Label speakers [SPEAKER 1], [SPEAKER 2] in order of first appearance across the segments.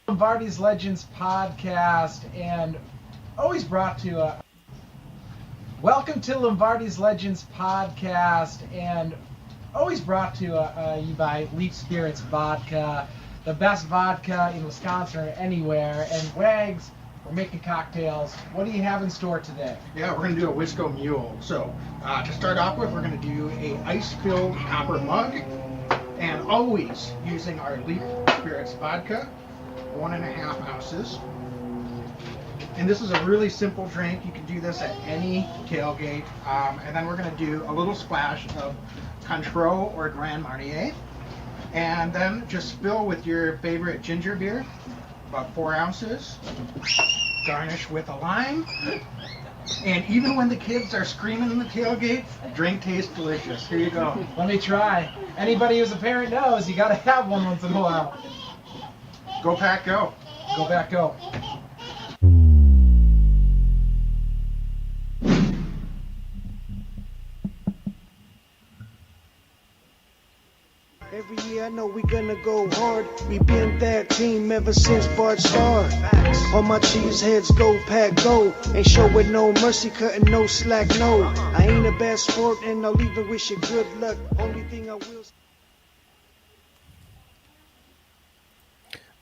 [SPEAKER 1] Lombardi's Legends podcast, and always brought to welcome to Lombardi's Legends podcast, and always brought to you by Leaf Spirits Vodka, the best vodka in Wisconsin or anywhere. And Wags, we're making cocktails. What do you have in store today?
[SPEAKER 2] Yeah, we're going to do a Wisco Mule. So to start off with, we're going to do a ice-filled copper mug, and always using our Leaf Spirits Vodka, 1.5 ounces. And this is a really simple drink. You can do this at any tailgate. And then we're going to do a little splash of Cointreau or Grand Marnier. And then just fill with your favorite ginger beer, about 4 ounces. Garnish with a lime. And even when the kids are screaming in the tailgate, drink tastes delicious. Here you go.
[SPEAKER 1] Let me try. Anybody who's a parent knows you got to have one once in a while.
[SPEAKER 2] Go Pack, go.
[SPEAKER 1] Go back, go.
[SPEAKER 3] Every year I know we gonna go hard. We been that team ever since Bart started. All my cheese heads go Pack go. Ain't showing no mercy, cutting no slack, no. I ain't a bad sport and I'll even wish you good luck. Only thing I will.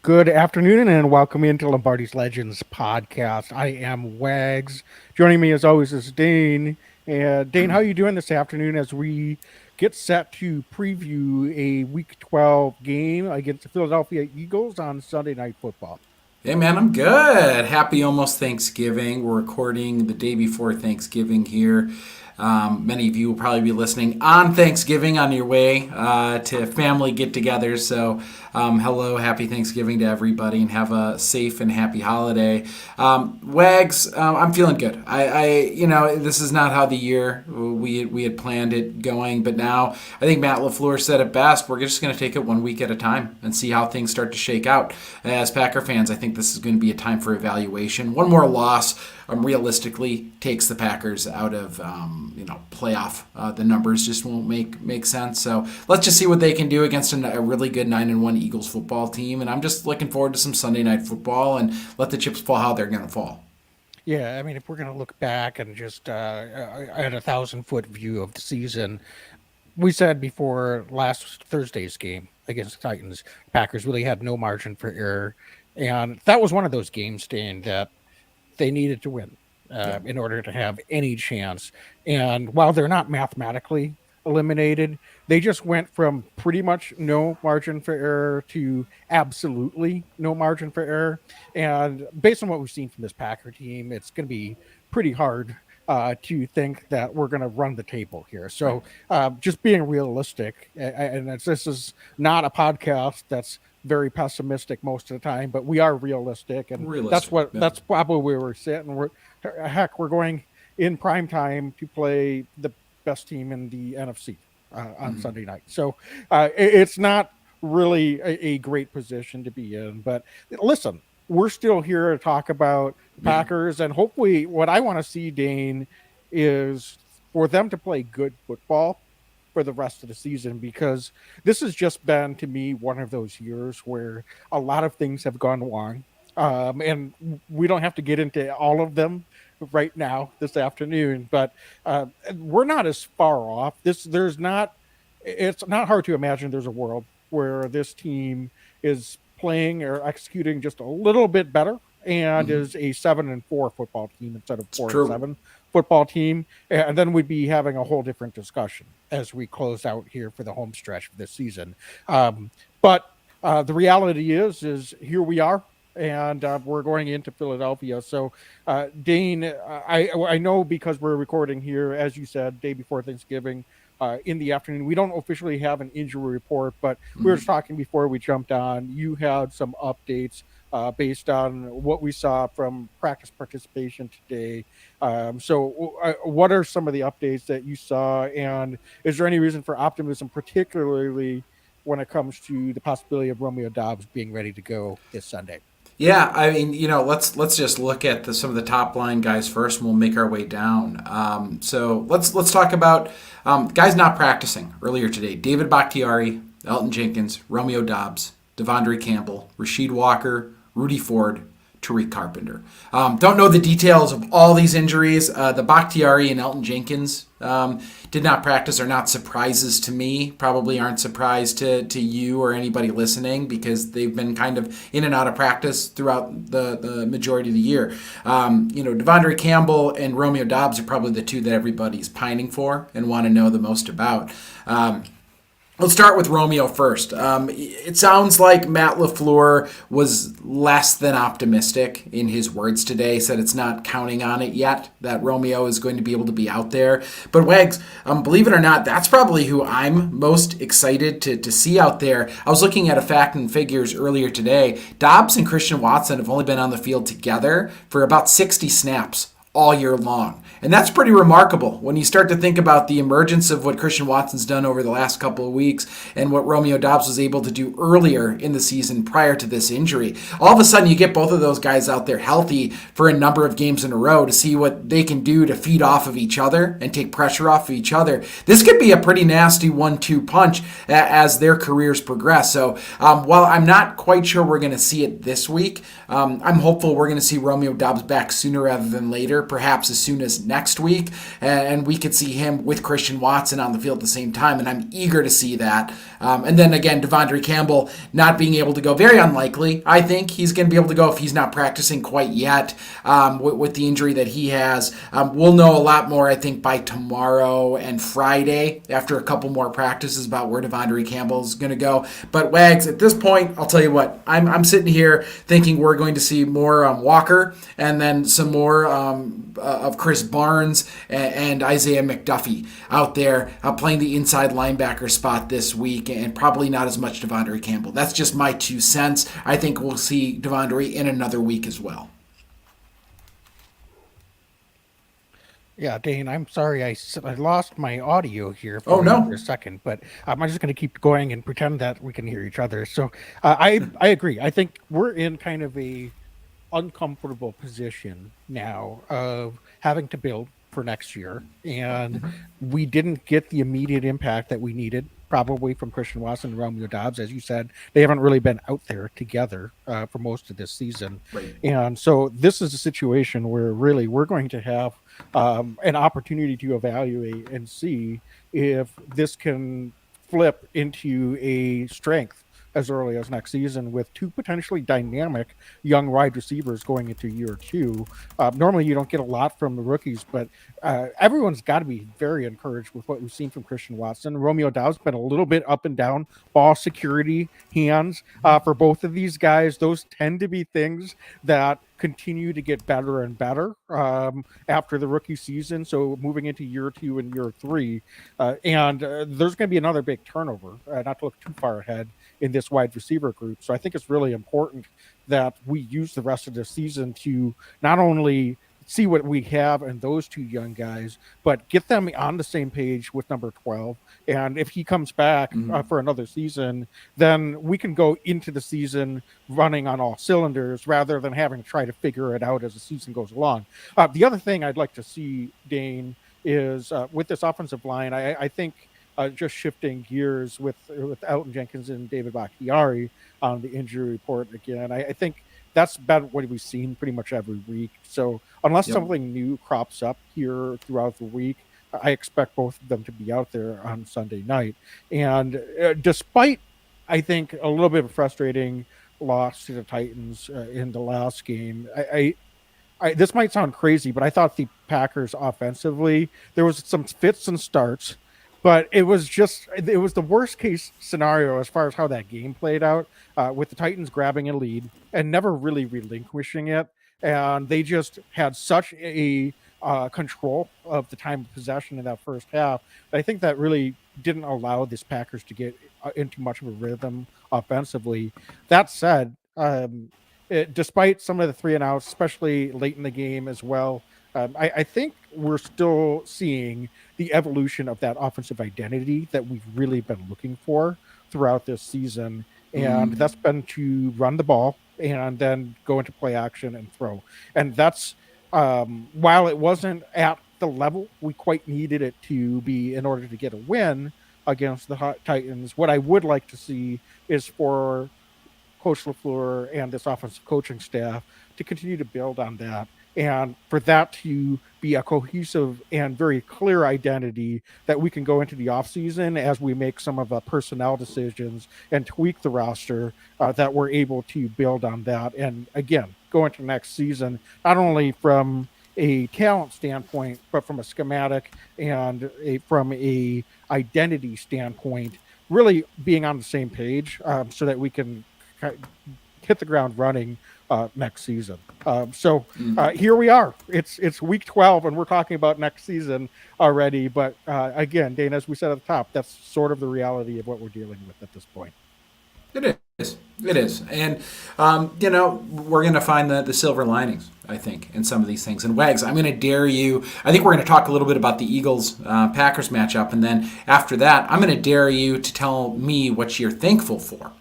[SPEAKER 4] Good afternoon and welcome into Lombardi's Legends podcast. I am Wags. Joining me as always is Dane. Dane, how are you doing this afternoon as we get set to preview a Week 12 game against the Philadelphia Eagles on Sunday Night Football?
[SPEAKER 5] Hey man, I'm good. Happy almost Thanksgiving. We're recording the day before Thanksgiving here. Many of you will probably be listening on Thanksgiving on your way to family get-togethers. So hello, happy Thanksgiving to everybody, and have a safe and happy holiday. Wags, I'm feeling good. This is not how the year we had planned it going, but now I think Matt LaFleur said it best. We're just going to take it 1 week at a time and see how things start to shake out. As Packer fans, I think this is going to be a time for evaluation. One more loss realistically takes the Packers out of playoff. The numbers just won't make sense. So let's just see what they can do against a really good 9-1 Eagles football team. And I'm just looking forward to some Sunday Night Football and let the chips fall how they're going to fall.
[SPEAKER 4] Yeah, I mean, if we're going to look back and just at a 1,000-foot view of the season, we said before last Thursday's game against the Titans, Packers really had no margin for error. And that was one of those games, Dane, that they needed to win in order to have any chance. And while they're not mathematically eliminated, they just went from pretty much no margin for error to absolutely no margin for error. And based on what we've seen from this Packer team, it's going to be pretty hard to think that we're going to run the table here. So just being realistic, and this is not a podcast that's very pessimistic most of the time, but we are realistic, and that's probably where we're sitting. We're going in prime time to play the best team in the NFC on Sunday night. So it's not really a great position to be in. But listen, we're still here to talk about Packers, and hopefully what I want to see, Dane, is for them to play good football for the rest of the season, because this has just been, to me, one of those years where a lot of things have gone wrong. And we don't have to get into all of them right now this afternoon, but we're not as far off. It's not hard to imagine there's a world where this team is playing or executing just a little bit better and is a 7-4 football team instead of 4-7 football team. And then we'd be having a whole different discussion as we close out here for the home stretch of this season. But the reality is here we are, and we're going into Philadelphia. So, Dane, I know, because we're recording here, as you said, day before Thanksgiving, in the afternoon. We don't officially have an injury report, but we were talking before we jumped on. You had some updates based on what we saw from practice participation today. So what are some of the updates that you saw, and is there any reason for optimism, particularly when it comes to the possibility of Romeo Doubs being ready to go this Sunday?
[SPEAKER 5] Yeah, I mean, let's just look at some of the top line guys first, and we'll make our way down. So let's talk about guys not practicing earlier today: David Bakhtiari, Elton Jenkins, Romeo Doubs, Devondre Campbell, Rasheed Walker, Rudy Ford, Tariq Carpenter. Don't know the details of all these injuries. The Bakhtiari and Elton Jenkins did not practice, are not surprises to me. Probably aren't surprised to you or anybody listening, because they've been kind of in and out of practice throughout the majority of the year. Devondre Campbell and Romeo Doubs are probably the two that everybody's pining for and want to know the most about. Let's start with Romeo first. It sounds like Matt LaFleur was less than optimistic in his words today, said it's not counting on it yet that Romeo is going to be able to be out there. But Wags, believe it or not, that's probably who I'm most excited to see out there. I was looking at a fact and figures earlier today. Doubs and Christian Watson have only been on the field together for about 60 snaps all year long. And that's pretty remarkable when you start to think about the emergence of what Christian Watson's done over the last couple of weeks and what Romeo Doubs was able to do earlier in the season prior to this injury. All of a sudden, you get both of those guys out there healthy for a number of games in a row to see what they can do to feed off of each other and take pressure off of each other. This could be a pretty nasty 1-2 punch as their careers progress. So while I'm not quite sure we're going to see it this week, I'm hopeful we're going to see Romeo Doubs back sooner rather than later, perhaps as soon as next week, and we could see him with Christian Watson on the field at the same time, and I'm eager to see that. And then again, Devondre Campbell not being able to go, very unlikely. I think he's going to be able to go if he's not practicing quite yet with the injury that he has. We'll know a lot more, I think, by tomorrow and Friday after a couple more practices about where Devondre Campbell is going to go. But Wags, at this point, I'll tell you what, I'm sitting here thinking we're going to see more Walker and then some more of Chris Barnes and Isaiah McDuffie out there playing the inside linebacker spot this week, and probably not as much Devondre Campbell. That's just my 2 cents. I think we'll see Devondre in another week as well.
[SPEAKER 4] Yeah, Dane, I'm sorry I lost my audio here
[SPEAKER 5] for
[SPEAKER 4] a second, but I'm just going to keep going and pretend that we can hear each other. So I agree. I think we're in kind of a uncomfortable position now of having to build for next year, and we didn't get the immediate impact that we needed probably from Christian Watson and Romeo Doubs. As you said, they haven't really been out there together for most of this season.
[SPEAKER 5] Right.
[SPEAKER 4] And so this is a situation where really we're going to have an opportunity to evaluate and see if this can flip into a strength as early as next season, with two potentially dynamic young wide receivers going into year 2. Normally you don't get a lot from the rookies, but everyone's got to be very encouraged with what we've seen from Christian Watson. Romeo Doubs been a little bit up and down, ball security, hands for both of these guys. Those tend to be things that continue to get better and better after the rookie season. So moving into year 2 and year 3, and there's going to be another big turnover, not to look too far ahead in this wide receiver group. So I think it's really important that we use the rest of the season to not only see what we have in those two young guys, but get them on the same page with number 12. And if he comes back for another season, then we can go into the season running on all cylinders rather than having to try to figure it out as the season goes along. The other thing I'd like to see, Dane, is with this offensive line, I think just shifting gears with Elton Jenkins and David Bakhtiari on the injury report again. I think that's about what we've seen pretty much every week. So unless something new crops up here throughout the week, I expect both of them to be out there on Sunday night. And despite, I think, a little bit of a frustrating loss to the Titans in the last game, I this might sound crazy, but I thought the Packers offensively, there was some fits and starts, but it was the worst case scenario as far as how that game played out, with the Titans grabbing a lead and never really relinquishing it. And they just had such a control of the time of possession in that first half. I think that really didn't allow this Packers to get into much of a rhythm offensively. That said, despite some of the 3 and outs, especially late in the game as well, I think we're still seeing the evolution of that offensive identity that we've really been looking for throughout this season. And that's been to run the ball and then go into play action and throw. And that's, while it wasn't at the level we quite needed it to be in order to get a win against the Titans, what I would like to see is for Coach LaFleur and this offensive coaching staff to continue to build on that, and for that to be a cohesive and very clear identity that we can go into the offseason as we make some of the personnel decisions and tweak the roster, that we're able to build on that. And again, go into next season, not only from a talent standpoint, but from a schematic and from a identity standpoint, really being on the same page, so that we can hit the ground running next season. Here we are. It's week 12, and we're talking about next season already. But again, Dane, as we said at the top, that's sort of the reality of what we're dealing with at this point.
[SPEAKER 5] It is. It is. And, we're going to find the silver linings, I think, in some of these things. And Wags, I'm going to dare you. I think we're going to talk a little bit about the Eagles-Packers matchup. And then after that, I'm going to dare you to tell me what you're thankful for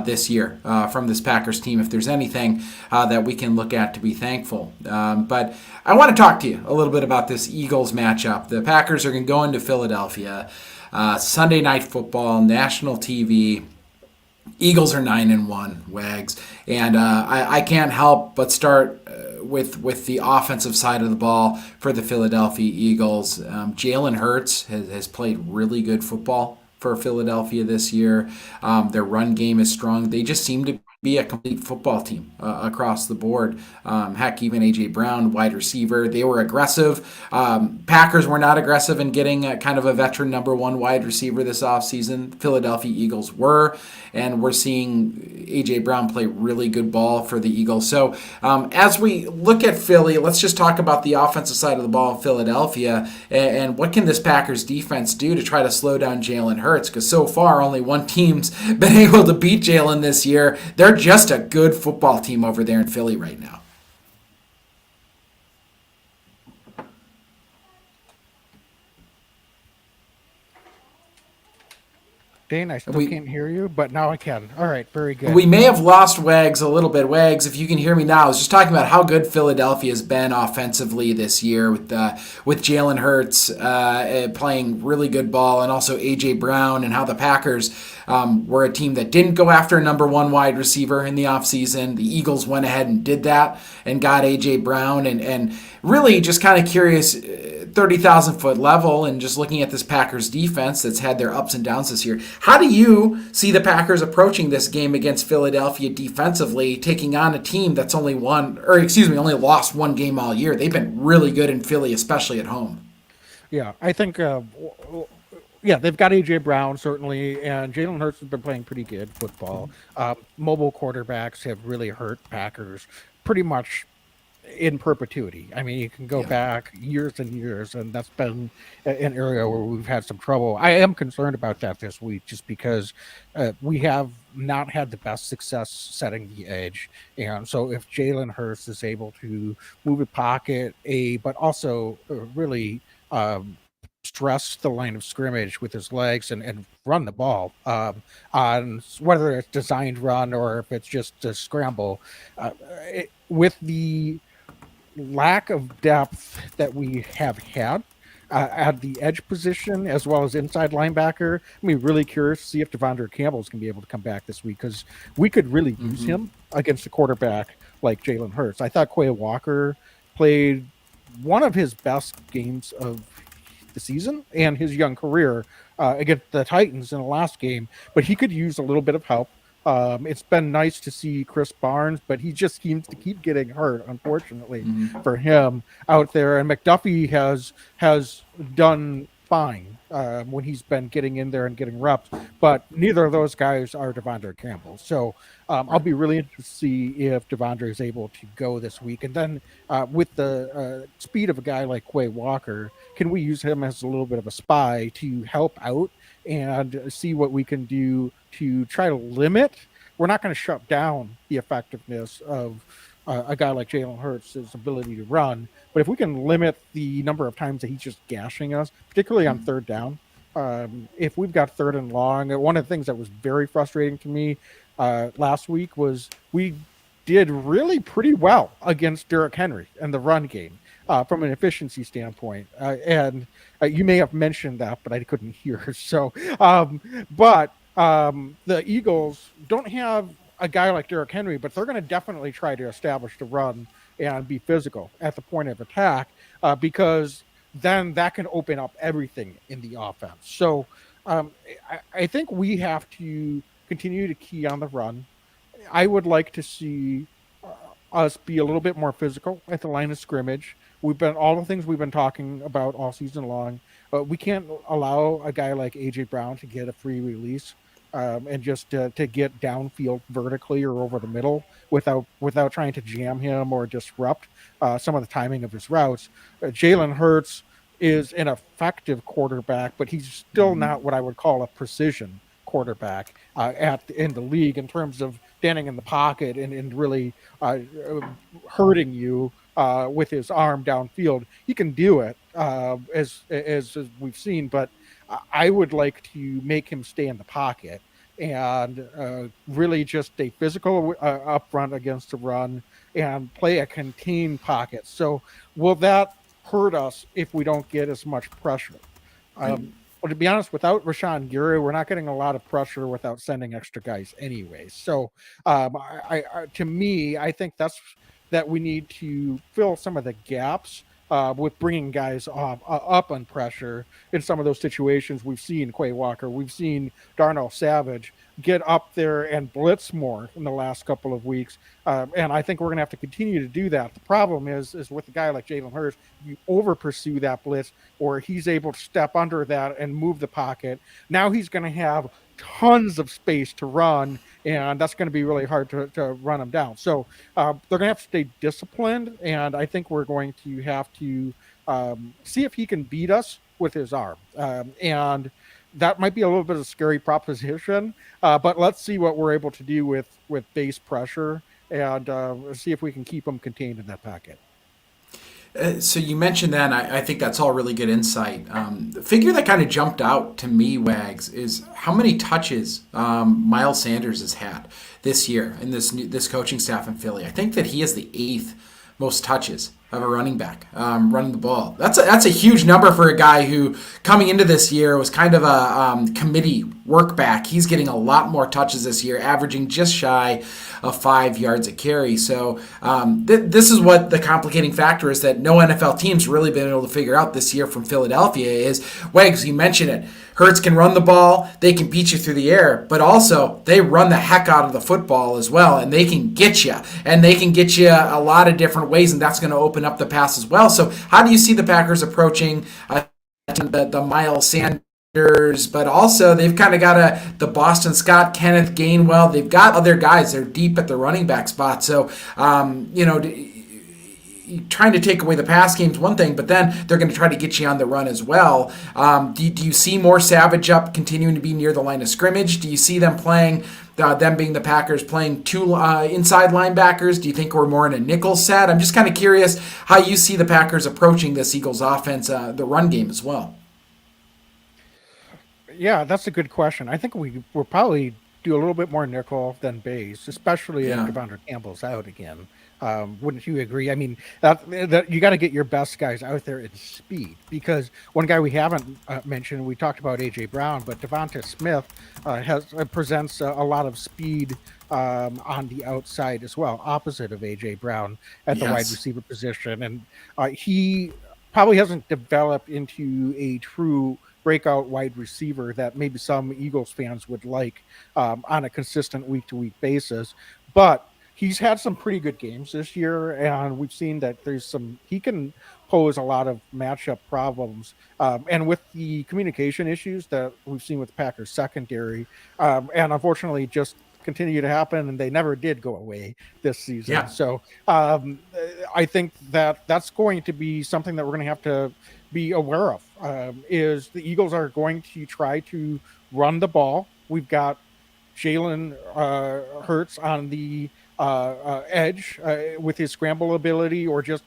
[SPEAKER 5] this year from this Packers team, if there's anything that we can look at to be thankful. But I want to talk to you a little bit about this Eagles matchup. The Packers are going to go into Philadelphia, Sunday Night Football, national TV. Eagles are 9-1, Wags, and I can't help but start with the offensive side of the ball for the Philadelphia Eagles. Jalen Hurts has played really good football for Philadelphia this year. Their run game is strong. They just seem to be a complete football team across the board. Heck, even A.J. Brown, wide receiver, they were aggressive. Packers were not aggressive in getting kind of a veteran number one wide receiver this offseason. Philadelphia Eagles were, and we're seeing A.J. Brown play really good ball for the Eagles. So as we look at Philly, let's just talk about the offensive side of the ball in Philadelphia, and what can this Packers defense do to try to slow down Jalen Hurts? Because so far, only one team's been able to beat Jalen this year. They're just a good football team over there in Philly right now.
[SPEAKER 4] Dane, I still can't hear you, but now I can. All right, very good.
[SPEAKER 5] We may have lost Wags a little bit. Wags, if you can hear me now, I was just talking about how good Philadelphia has been offensively this year with Jalen Hurts playing really good ball, and also A.J. Brown, and how the Packers were a team that didn't go after a number one wide receiver in the offseason. The Eagles went ahead and did that and got A.J. Brown, and really just kind of curious, 30,000-foot level, and just looking at this Packers defense that's had their ups and downs this year. How do you see the Packers approaching this game against Philadelphia defensively, taking on a team that's only lost one game all year? They've been really good in Philly, especially at home.
[SPEAKER 4] Yeah, I think, they've got A.J. Brown, certainly, and Jalen Hurts has been playing pretty good football. Mobile quarterbacks have really hurt Packers pretty much in perpetuity. I mean, you can go back years and years, and that's been an area where we've had some trouble. I am concerned about that this week, just because we have not had the best success setting the edge. And so if Jalen Hurts is able to move the pocket, but also really stress the line of scrimmage with his legs and run the ball, on whether it's designed run or if it's just a scramble, with the lack of depth that we have had at the edge position as well as inside linebacker. I'm really curious to see if Devondre Campbell is going to be able to come back this week, because we could really use him against a quarterback like Jalen Hurts. I thought Quay Walker played one of his best games of the season and his young career against the Titans in the last game, but he could use a little bit of help. It's been nice to see Chris Barnes, but he just seems to keep getting hurt, unfortunately, for him out there. And McDuffie has done fine when he's been getting in there and getting reps, but neither of those guys are Devondre Campbell. So I'll be really interested to see if Devondre is able to go this week. And then with the speed of a guy like Quay Walker, can we use him as a little bit of a spy to help out and see what we can do to try to limit? We're not going to shut down the effectiveness of a guy like Jalen Hurts' ability to run, but if we can limit the number of times that he's just gashing us, particularly on third down, if we've got third and long, one of the things that was very frustrating to me last week was we did really pretty well against Derrick Henry and the run game from an efficiency standpoint. And you may have mentioned that, but I couldn't hear. So, but the Eagles don't have a guy like Derrick Henry, but they're going to definitely try to establish the run and be physical at the point of attack, because then that can open up everything in the offense. So um, I think we have to continue to key on the run. I would like to see us be a little bit more physical at the line of scrimmage. We've been all the things we've been talking about all season long, but we can't allow a guy like AJ Brown to get a free release, and just to get downfield vertically or over the middle without trying to jam him or disrupt some of the timing of his routes. Jalen Hurts is an effective quarterback, but he's still not what I would call a precision quarterback in the league in terms of standing in the pocket and really hurting you with his arm downfield. He can do it, as we've seen, but I would like to make him stay in the pocket and really just stay physical up front against the run and play a contained pocket. So will that hurt us if we don't get as much pressure? Well, to be honest, without Rashawn Gary, we're not getting a lot of pressure without sending extra guys anyway. So, to me, I think that we need to fill some of the gaps with bringing guys up on pressure in some of those situations. We've seen Quay Walker, we've seen Darnell Savage get up there and blitz more in the last couple of weeks, and I think we're going to have to continue to do that. The problem is with a guy like Jalen Hurts, you over pursue that blitz, or he's able to step under that and move the pocket. Now he's going to have tons of space to run, and that's going to be really hard to run him down. So they're going to have to stay disciplined, and I think we're going to have to see if he can beat us with his arm. And that might be a little bit of a scary proposition, but let's see what we're able to do with base pressure and see if we can keep him contained in that pocket.
[SPEAKER 5] So you mentioned that, and I think that's all really good insight. The figure that kind of jumped out to me, Wags, is how many touches Miles Sanders has had this year in this coaching staff in Philly. I think that he has the 8th most touches of a running back running the ball. That's a huge number for a guy who coming into this year was kind of a committee work back. He's getting a lot more touches this year, averaging just shy of 5 yards a carry. So this is what the complicating factor is that no NFL team's really been able to figure out this year from Philadelphia is, Wags, you mentioned it, Hurts can run the ball, they can beat you through the air, but also they run the heck out of the football as well, and they can get you, and they can get you a lot of different ways, and that's going to open up the pass as well. So how do you see the Packers approaching the Miles Sanders, but also they've kind of got the Boston Scott, Kenneth Gainwell, they've got other guys, they're deep at the running back spot. So, trying to take away the pass game's one thing, but then they're going to try to get you on the run as well. Do you see more Savage up continuing to be near the line of scrimmage? Do you see them playing, them being the Packers, playing two inside linebackers? Do you think we're more in a nickel set? I'm just kind of curious how you see the Packers approaching this Eagles offense, the run game as well.
[SPEAKER 4] Yeah, that's a good question. I think we'll probably do a little bit more nickel than base, especially if Devondre Campbell's out again. Wouldn't you agree? I mean, that you got to get your best guys out there in speed, because one guy we haven't mentioned, we talked about AJ Brown, but Devonta Smith presents a lot of speed on the outside as well, opposite of AJ Brown at the wide receiver position, and he probably hasn't developed into a true breakout wide receiver that maybe some Eagles fans would like on a consistent week-to-week basis, but he's had some pretty good games this year, and we've seen that he can pose a lot of matchup problems. And with the communication issues that we've seen with the Packers secondary, and unfortunately just continue to happen, and they never did go away this season. Yeah. So I think that's going to be something that we're going to have to be aware of, is the Eagles are going to try to run the ball. We've got Jalen Hurts on the edge with his scramble ability or just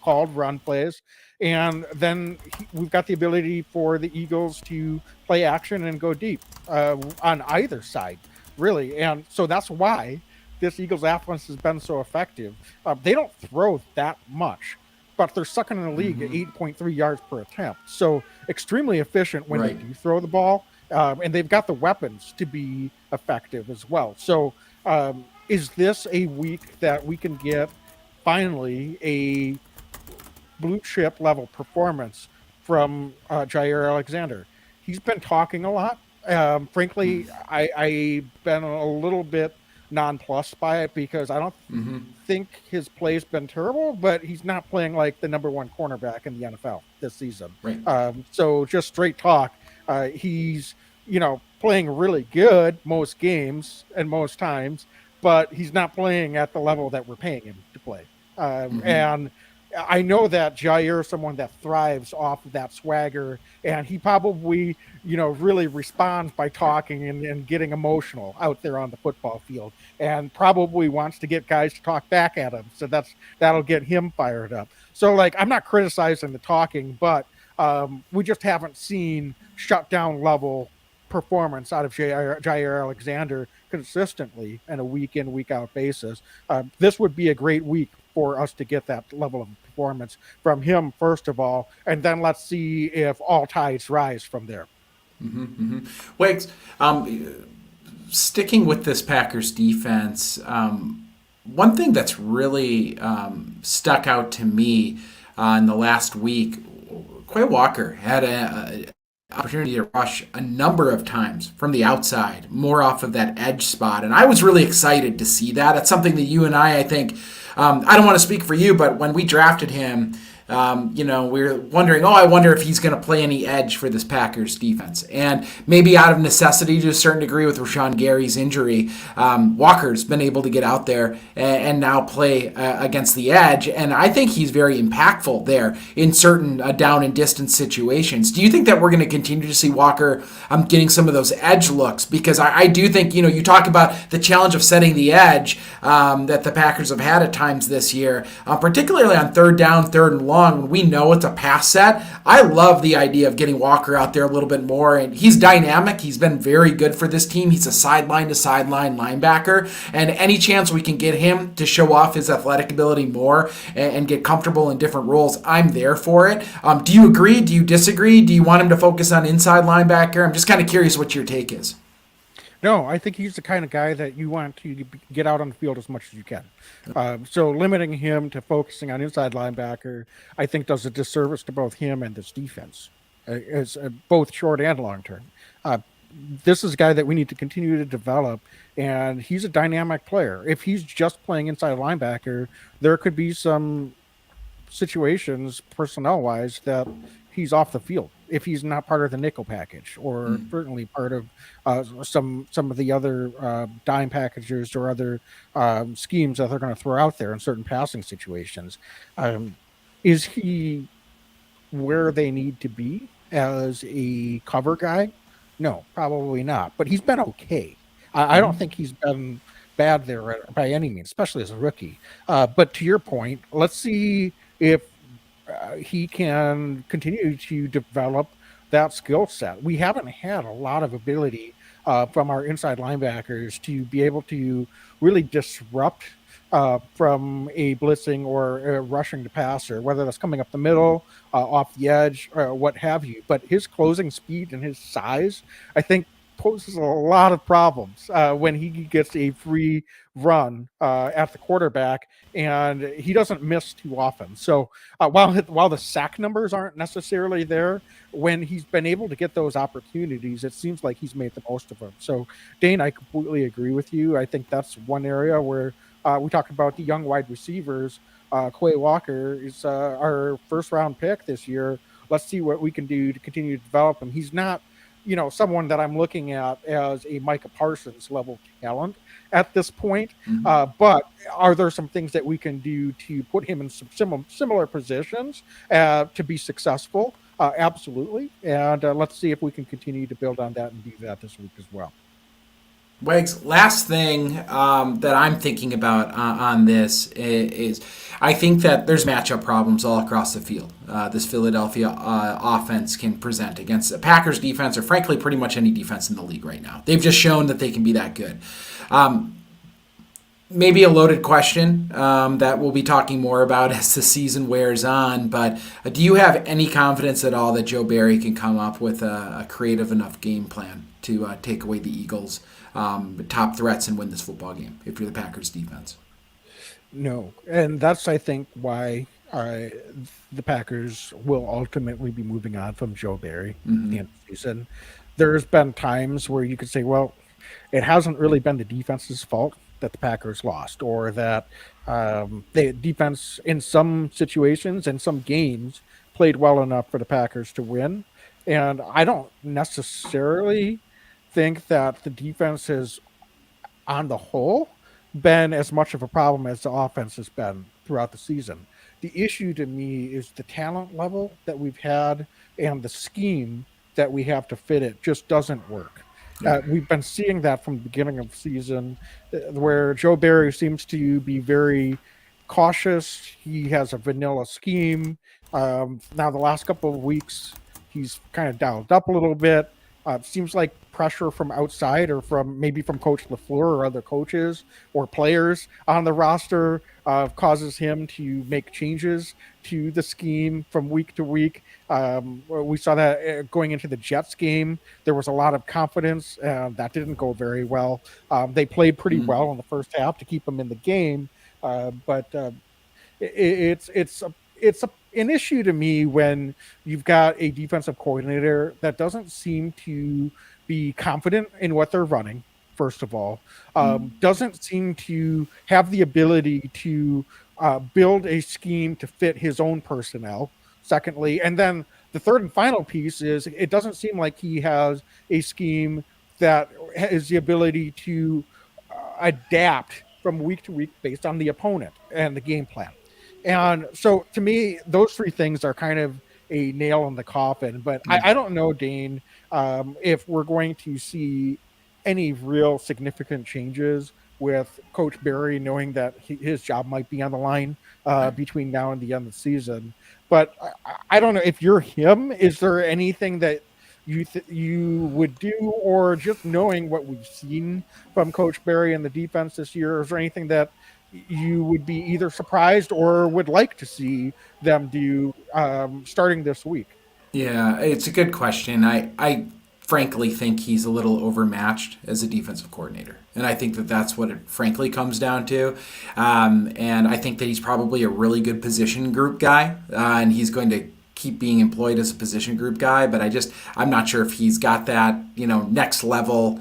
[SPEAKER 4] called run plays. And then we've got the ability for the Eagles to play action and go deep on either side, really. And so that's why this Eagles offense has been so effective. They don't throw that much, but they're second in the league at 8.3 yards per attempt. So extremely efficient when they do throw the ball. And they've got the weapons to be effective as well. So is this a week that we can get finally a blue chip level performance from Jair Alexander? He's been talking a lot. Frankly, I've been a little bit nonplussed by it because I don't think his play's been terrible, but he's not playing like the number one cornerback in the NFL this season.
[SPEAKER 5] Right.
[SPEAKER 4] So just straight talk, he's playing really good most games and most times, but he's not playing at the level that we're paying him to play. And I know that Jair is someone that thrives off of that swagger, and he probably, really responds by talking and getting emotional out there on the football field, and probably wants to get guys to talk back at him. So that'll get him fired up. So, I'm not criticizing the talking, but we just haven't seen shutdown level performance out of Jair Alexander consistently on a week in, week out basis. This would be a great week for us to get that level of performance from him, first of all, and then let's see if all tides rise from there.
[SPEAKER 5] Wags, sticking with this Packers defense, one thing that's really stuck out to me in the last week, Quay Walker had an opportunity to rush a number of times from the outside, more off of that edge spot. And I was really excited to see that. It's something that you and I think, I don't want to speak for you, but when we drafted him, we were wondering, I wonder if he's going to play any edge for this Packers defense. And maybe out of necessity to a certain degree with Rashawn Gary's injury, Walker's been able to get out there and now play against the edge. And I think he's very impactful there in certain down and distance situations. Do you think that we're going to continue to see Walker getting some of those edge looks? Because I do think, you talk about the challenge of setting the edge that the Packers have had at times this year, particularly on third down, third and long, when we know it's a pass set. I love the idea of getting Walker out there a little bit more, and he's dynamic. He's been very good for this team. He's a sideline to sideline linebacker, and any chance we can get him to show off his athletic ability more and get comfortable in different roles, I'm there for it. Do you agree? Do you disagree? Do you want him to focus on inside linebacker? I'm just kind of curious what your take is.
[SPEAKER 4] No, I think he's the kind of guy that you want to get out on the field as much as you can. So limiting him to focusing on inside linebacker, I think, does a disservice to both him and this defense, both short and long term. This is a guy that we need to continue to develop, and he's a dynamic player. If he's just playing inside linebacker, there could be some situations, personnel-wise, that he's off the field if he's not part of the nickel package, or certainly part of some of the other dime packages or other schemes that they're going to throw out there in certain passing situations. Is he where they need to be as a cover guy? No, probably not. But he's been okay. I don't think he's been bad there by any means, especially as a rookie. But to your point, let's see if he can continue to develop that skill set. We haven't had a lot of ability from our inside linebackers to be able to really disrupt from a blitzing or a rushing to passer, whether that's coming up the middle, off the edge, or what have you. But his closing speed and his size, I think, poses a lot of problems when he gets a free run at the quarterback, and he doesn't miss too often. So while the sack numbers aren't necessarily there, when he's been able to get those opportunities, it seems like he's made the most of them. So Dane, I completely agree with you. I think that's one area where we talked about the young wide receivers. Quay Walker is our first round pick this year. Let's see what we can do to continue to develop him. He's not someone that I'm looking at as a Micah Parsons level talent at this point. But are there some things that we can do to put him in some similar positions to be successful? Absolutely. And let's see if we can continue to build on that and do that this week as well.
[SPEAKER 5] Wags, last thing that I'm thinking about on this is I think that there's matchup problems all across the field. This Philadelphia offense can present against the Packers defense, or frankly pretty much any defense in the league right now. They've just shown that they can be that good. Maybe a loaded question that we'll be talking more about as the season wears on, but do you have any confidence at all that Joe Barry can come up with a creative enough game plan to take away the Eagles' top threats and win this football game if you're the Packers defense.
[SPEAKER 4] No, and that's I think why the Packers will ultimately be moving on from Joe Barry at the end of the season. There's been times where you could say, well, it hasn't really been the defense's fault that the Packers lost, or that the defense in some situations and some games played well enough for the Packers to win. And I don't necessarily think that the defense has, on the whole, been as much of a problem as the offense has been throughout the season. The issue to me is the talent level that we've had and the scheme that we have to fit it just doesn't work. We've been seeing that from the beginning of the season, where Joe Barry seems to be very cautious. He has a vanilla scheme. Now, the last couple of weeks, he's kind of dialed up a little bit. Seems like pressure from outside, or from Coach LaFleur or other coaches or players on the roster causes him to make changes to the scheme from week to week. We saw that going into the Jets game. There was a lot of confidence. That didn't go very well. They played pretty well in the first half to keep them in the game, but it's an issue to me when you've got a defensive coordinator that doesn't seem to be confident in what they're running, first of all, doesn't seem to have the ability to build a scheme to fit his own personnel, secondly. And then the third and final piece is it doesn't seem like he has a scheme that has the ability to adapt from week to week based on the opponent and the game plan. And so to me, those three things are kind of a nail in the coffin. But I don't know, Dane, if we're going to see any real significant changes with Coach Barry, knowing that his job might be on the line between now and the end of the season. But I don't know, if you're him, is there anything that you would do, or just knowing what we've seen from Coach Barry and the defense this year, is there anything that you would be either surprised or would like to see them do starting this week?
[SPEAKER 5] Yeah, it's a good question. I frankly think he's a little overmatched as a defensive coordinator. And I think that that's what it frankly comes down to. And I think that he's probably a really good position group guy, and he's going to keep being employed as a position group guy. But I'm not sure if he's got that, next level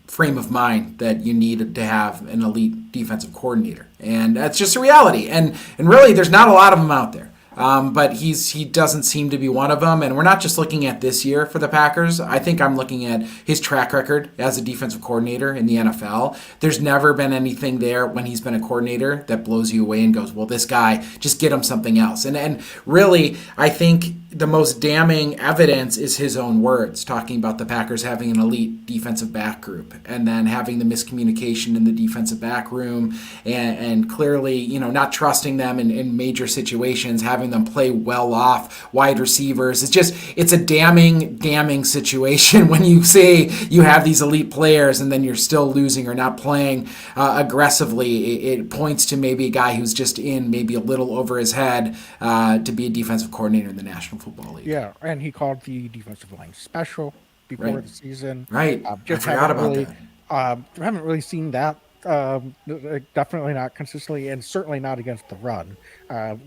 [SPEAKER 5] frame of mind that you need to have an elite defensive coordinator. And that's just a reality. And really, there's not a lot of them out there. But he doesn't seem to be one of them. And we're not just looking at this year for the Packers. I think I'm looking at his track record as a defensive coordinator in the NFL. There's never been anything there when he's been a coordinator that blows you away and goes, well, this guy, just get him something else. And really, I think the most damning evidence is his own words, talking about the Packers having an elite defensive back group and then having the miscommunication in the defensive back room and clearly, not trusting them in major situations, having them play well off wide receivers. It's a damning situation when you say you have these elite players and then you're still losing or not playing aggressively. It points to maybe a guy who's just in maybe a little over his head to be a defensive coordinator in the National Football League.
[SPEAKER 4] Yeah, and he called the defensive line special before the season.
[SPEAKER 5] Right. I forgot about that.
[SPEAKER 4] Haven't really seen that. Definitely not consistently, and certainly not against the run,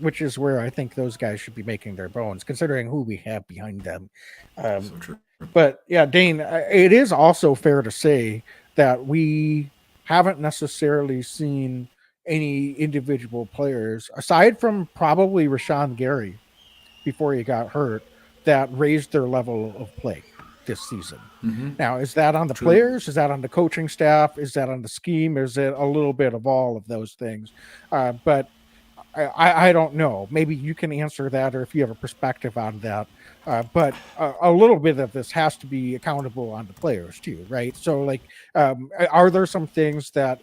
[SPEAKER 4] which is where I think those guys should be making their bones, considering who we have behind them.
[SPEAKER 5] So true.
[SPEAKER 4] But yeah, Dane, it is also fair to say that we haven't necessarily seen any individual players, aside from probably Rashawn Gary before he got hurt, that raised their level of play this season. Now, is that on the players? Is that on the coaching staff? Is that on the scheme? Is it a little bit of all of those things? But I don't know. Maybe you can answer that, or if you have a perspective on that. But a little bit of this has to be accountable on the players too, right? So, are there some things that,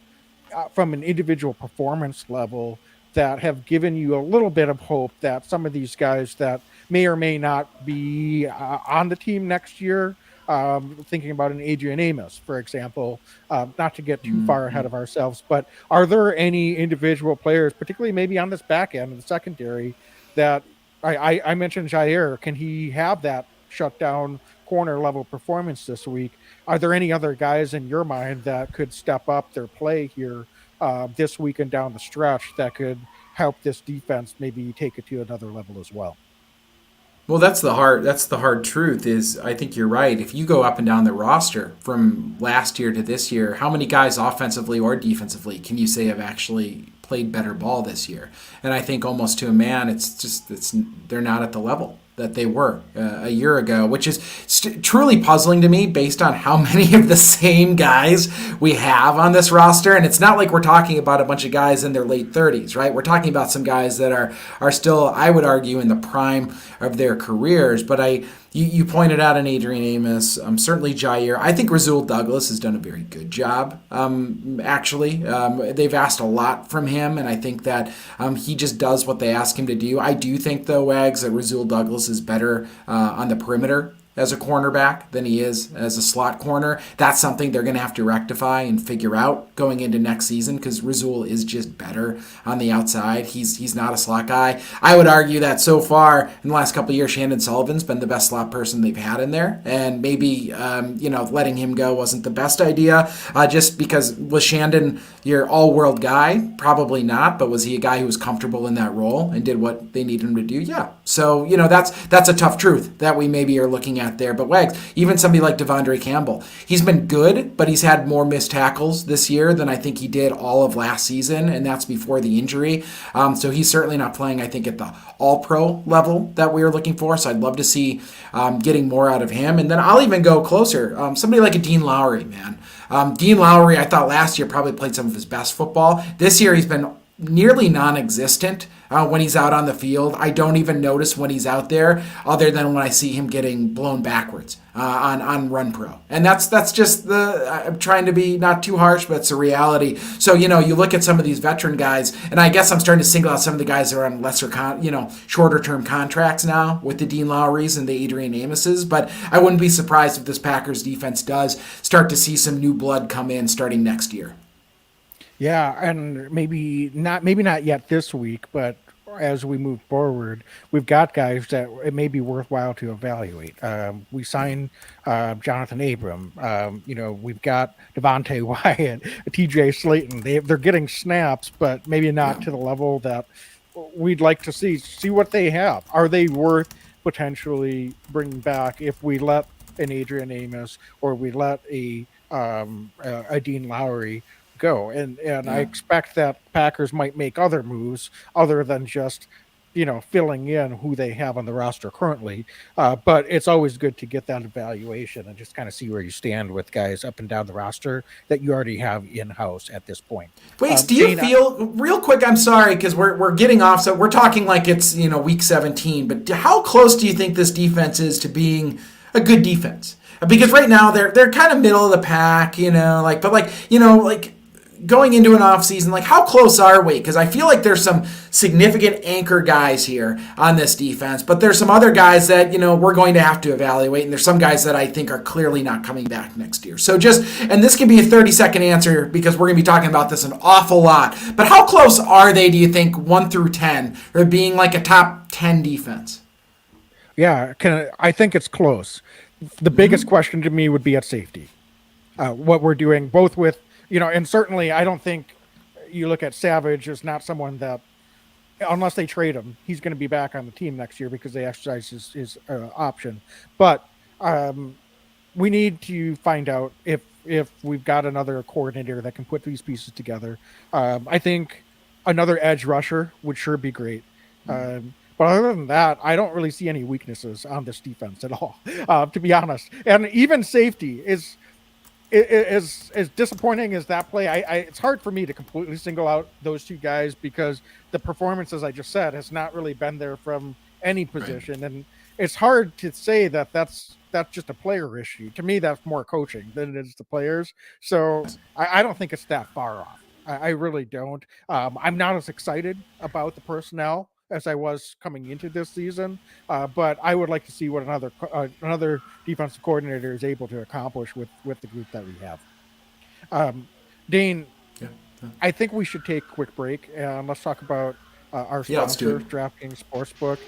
[SPEAKER 4] from an individual performance level, that have given you a little bit of hope that some of these guys that may or may not be on the team next year, thinking about an Adrian Amos, for example, not to get too far ahead of ourselves, but are there any individual players, particularly maybe on this back end of the secondary, that I mentioned Jair, can he have that shutdown corner level performance this week. Are there any other guys in your mind that could step up their play here this week and down the stretch that could help this defense maybe take it to another level as well?
[SPEAKER 5] Well, that's the hard truth is I think you're right. If you go up and down the roster from last year to this year, how many guys offensively or defensively can you say have actually played better ball this year? And I think almost to a man, they're not at the level that they were a year ago, which is truly puzzling to me based on how many of the same guys we have on this roster. And it's not like we're talking about a bunch of guys in their late 30s, right? We're talking about some guys that are still, I would argue, in the prime of their careers. But you pointed out an Adrian Amos, certainly Jair. I think Rasul Douglas has done a very good job, actually. They've asked a lot from him, and I think that he just does what they ask him to do. I do think, though, Wags, that Rasul Douglas is better on the perimeter as a cornerback than he is as a slot corner. That's something they're going to have to rectify and figure out going into next season because Rasul is just better on the outside. He's not a slot guy. I would argue that so far in the last couple of years, Shandon Sullivan's been the best slot person they've had in there, and maybe letting him go wasn't the best idea. Just because was Shandon your all-world guy? Probably not, but was he a guy who was comfortable in that role and did what they needed him to do? Yeah. So that's a tough truth that we maybe are looking at there. But Wags, even somebody like Devondre Campbell, he's been good, but he's had more missed tackles this year than I think he did all of last season, and that's before the injury. So he's certainly not playing, I think, at the all-pro level that we were looking for. So I'd love to see getting more out of him. And then I'll even go closer. Somebody like a Dean Lowry, man. Dean Lowry, I thought last year probably played some of his best football. This year he's been nearly non-existent when he's out on the field. I don't even notice when he's out there other than when I see him getting blown backwards on Run Pro. And that's just I'm trying to be not too harsh, but it's a reality. So, you look at some of these veteran guys, and I guess I'm starting to single out some of the guys that are on lesser, shorter term contracts now with the Dean Lowrys and the Adrian Amoses. But I wouldn't be surprised if this Packers defense does start to see some new blood come in starting next year.
[SPEAKER 4] Yeah, and maybe not yet this week, but as we move forward, we've got guys that it may be worthwhile to evaluate. We signed Jonathan Abram. We've got Devontae Wyatt, T.J. Slayton. They're getting snaps, but maybe not to the level that we'd like to see. See what they have. Are they worth potentially bringing back if we let an Adrian Amos or we let a Dean Lowry go? And I expect that Packers might make other moves other than just filling in who they have on the roster currently, but it's always good to get that evaluation and just kind of see where you stand with guys up and down the roster that you already have in-house at this point.
[SPEAKER 5] Wait, do you feel real quick, I'm sorry because we're getting off, so we're talking like it's week 17, but how close do you think this defense is to being a good defense? Because right now they're kind of middle of the pack, going into an offseason, how close are we? Because I feel like there's some significant anchor guys here on this defense, but there's some other guys that, we're going to have to evaluate, and there's some guys that I think are clearly not coming back next year. So and this can be a 30-second answer because we're going to be talking about this an awful lot, but how close are they, do you think, 1 through 10, or being like a top 10 defense?
[SPEAKER 4] Yeah, I think it's close. The biggest question to me would be at safety. What we're doing, both with, and certainly I don't think you look at Savage as not someone that, unless they trade him, he's going to be back on the team next year because they exercise his option. But we need to find out if we've got another coordinator that can put these pieces together. I think another edge rusher would sure be great. But other than that, I don't really see any weaknesses on this defense at all, to be honest. And even safety is as disappointing as that play. It's hard for me to completely single out those two guys because the performance, as I just said, has not really been there from any position. Right. And it's hard to say that that's just a player issue. To me, that's more coaching than it is the players. So I don't think it's that far off. I really don't. I'm not as excited about the personnel as I was coming into this season, but I would like to see what another defensive coordinator is able to accomplish with the group that we have. Dane, I think we should take a quick break and let's talk about our
[SPEAKER 5] Yeah, let's do
[SPEAKER 4] sponsor,
[SPEAKER 5] it.
[SPEAKER 4] DraftKings Sportsbook.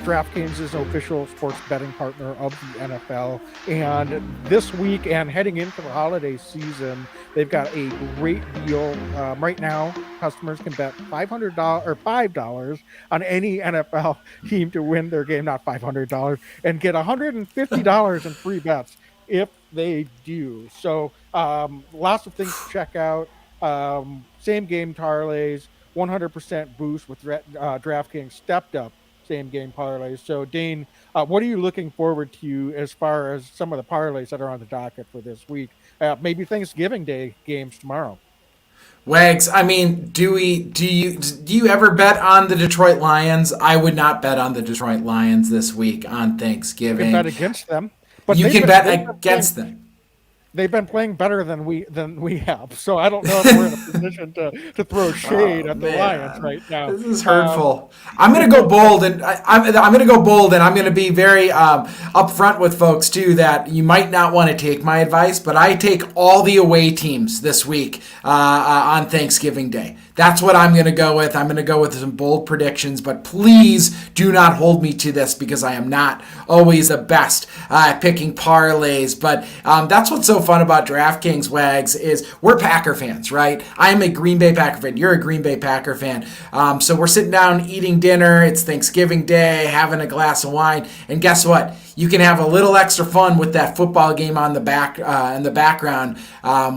[SPEAKER 4] DraftKings is an official sports betting partner of the NFL. And this week and heading into the holiday season, they've got a great deal. Right now, customers can bet $500 or $5 on any NFL team to win their game, not $500, and get $150 in free bets if they do. So lots of things to check out. Same game parlays, 100% boost with DraftKings stepped up same game parlays. So Dane, what are you looking forward to as far as some of the parlays that are on the docket for this week? Maybe Thanksgiving Day games tomorrow.
[SPEAKER 5] Wags, I mean, do you ever bet on the Detroit Lions? I would not bet on the Detroit Lions this week on
[SPEAKER 4] You
[SPEAKER 5] Thanksgiving.
[SPEAKER 4] can bet against them, but
[SPEAKER 5] You can bet against them.
[SPEAKER 4] They've been playing better than we have. So I don't know if we're in a position to throw shade at the Lions right now.
[SPEAKER 5] This is hurtful. I'm going to go bold, and I'm going to go bold, and I'm going to be very upfront with folks too that you might not want to take my advice, but I take all the away teams this week on Thanksgiving Day. That's what I'm going to go with. I'm going to go with some bold predictions, but please do not hold me to this because I am not always the best at picking parlays. But that's what's so fun about DraftKings, Wags, is we're Packer fans, right? I'm a Green Bay Packer fan. You're a Green Bay Packer fan. So we're sitting down eating dinner. It's Thanksgiving Day, having a glass of wine. And guess what? You can have a little extra fun with that football game on the back in the background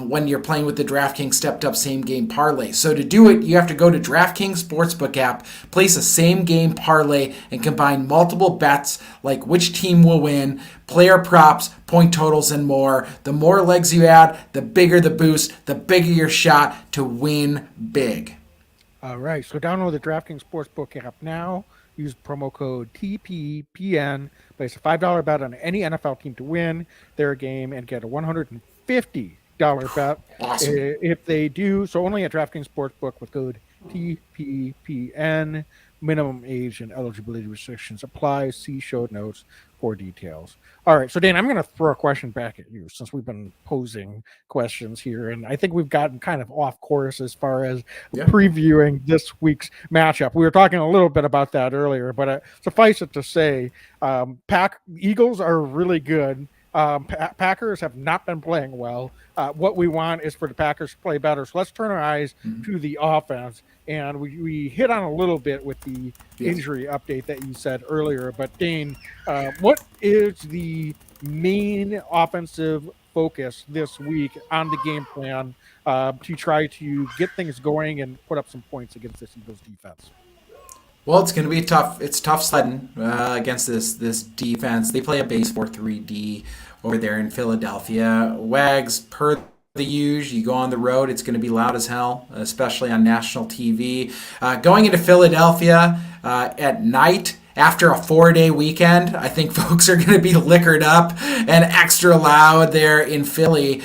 [SPEAKER 5] when you're playing with the DraftKings stepped up same game parlay. So to do it, you have to go to DraftKings Sportsbook app, place a same game parlay, and combine multiple bets like which team will win, player props, point totals, and more. The more legs you add, the bigger the boost, the bigger your shot to win big.
[SPEAKER 4] All right, so download the DraftKings Sportsbook app now. Use promo code TPPN. Place a $5 bet on any NFL team to win their game and get a $150 bet
[SPEAKER 5] Awesome.
[SPEAKER 4] if they do. So only at DraftKings Sportsbook with code TPPN. Minimum age and eligibility restrictions apply. See show notes for details. All right, so Dan, I'm going to throw a question back at you since we've been posing questions here, and I think we've gotten kind of off course as far as previewing this week's matchup. We were talking a little bit about that earlier, but suffice it to say, Eagles are really good. Packers have not been playing well. What we want is for the Packers to play better. So let's turn our eyes to the offense. And we hit on a little bit with the injury update that you said earlier. But Dane, what is the main offensive focus this week on the game plan to try to get things going and put up some points against this Eagles defense?
[SPEAKER 5] Well, it's going to be tough. It's tough sledding against this defense. They play a base 4-3-D over there in Philadelphia. Wags, per the usual, you go on the road, it's going to be loud as hell, especially on national TV. Going into Philadelphia at night after a 4-day weekend, I think folks are going to be liquored up and extra loud there in Philly.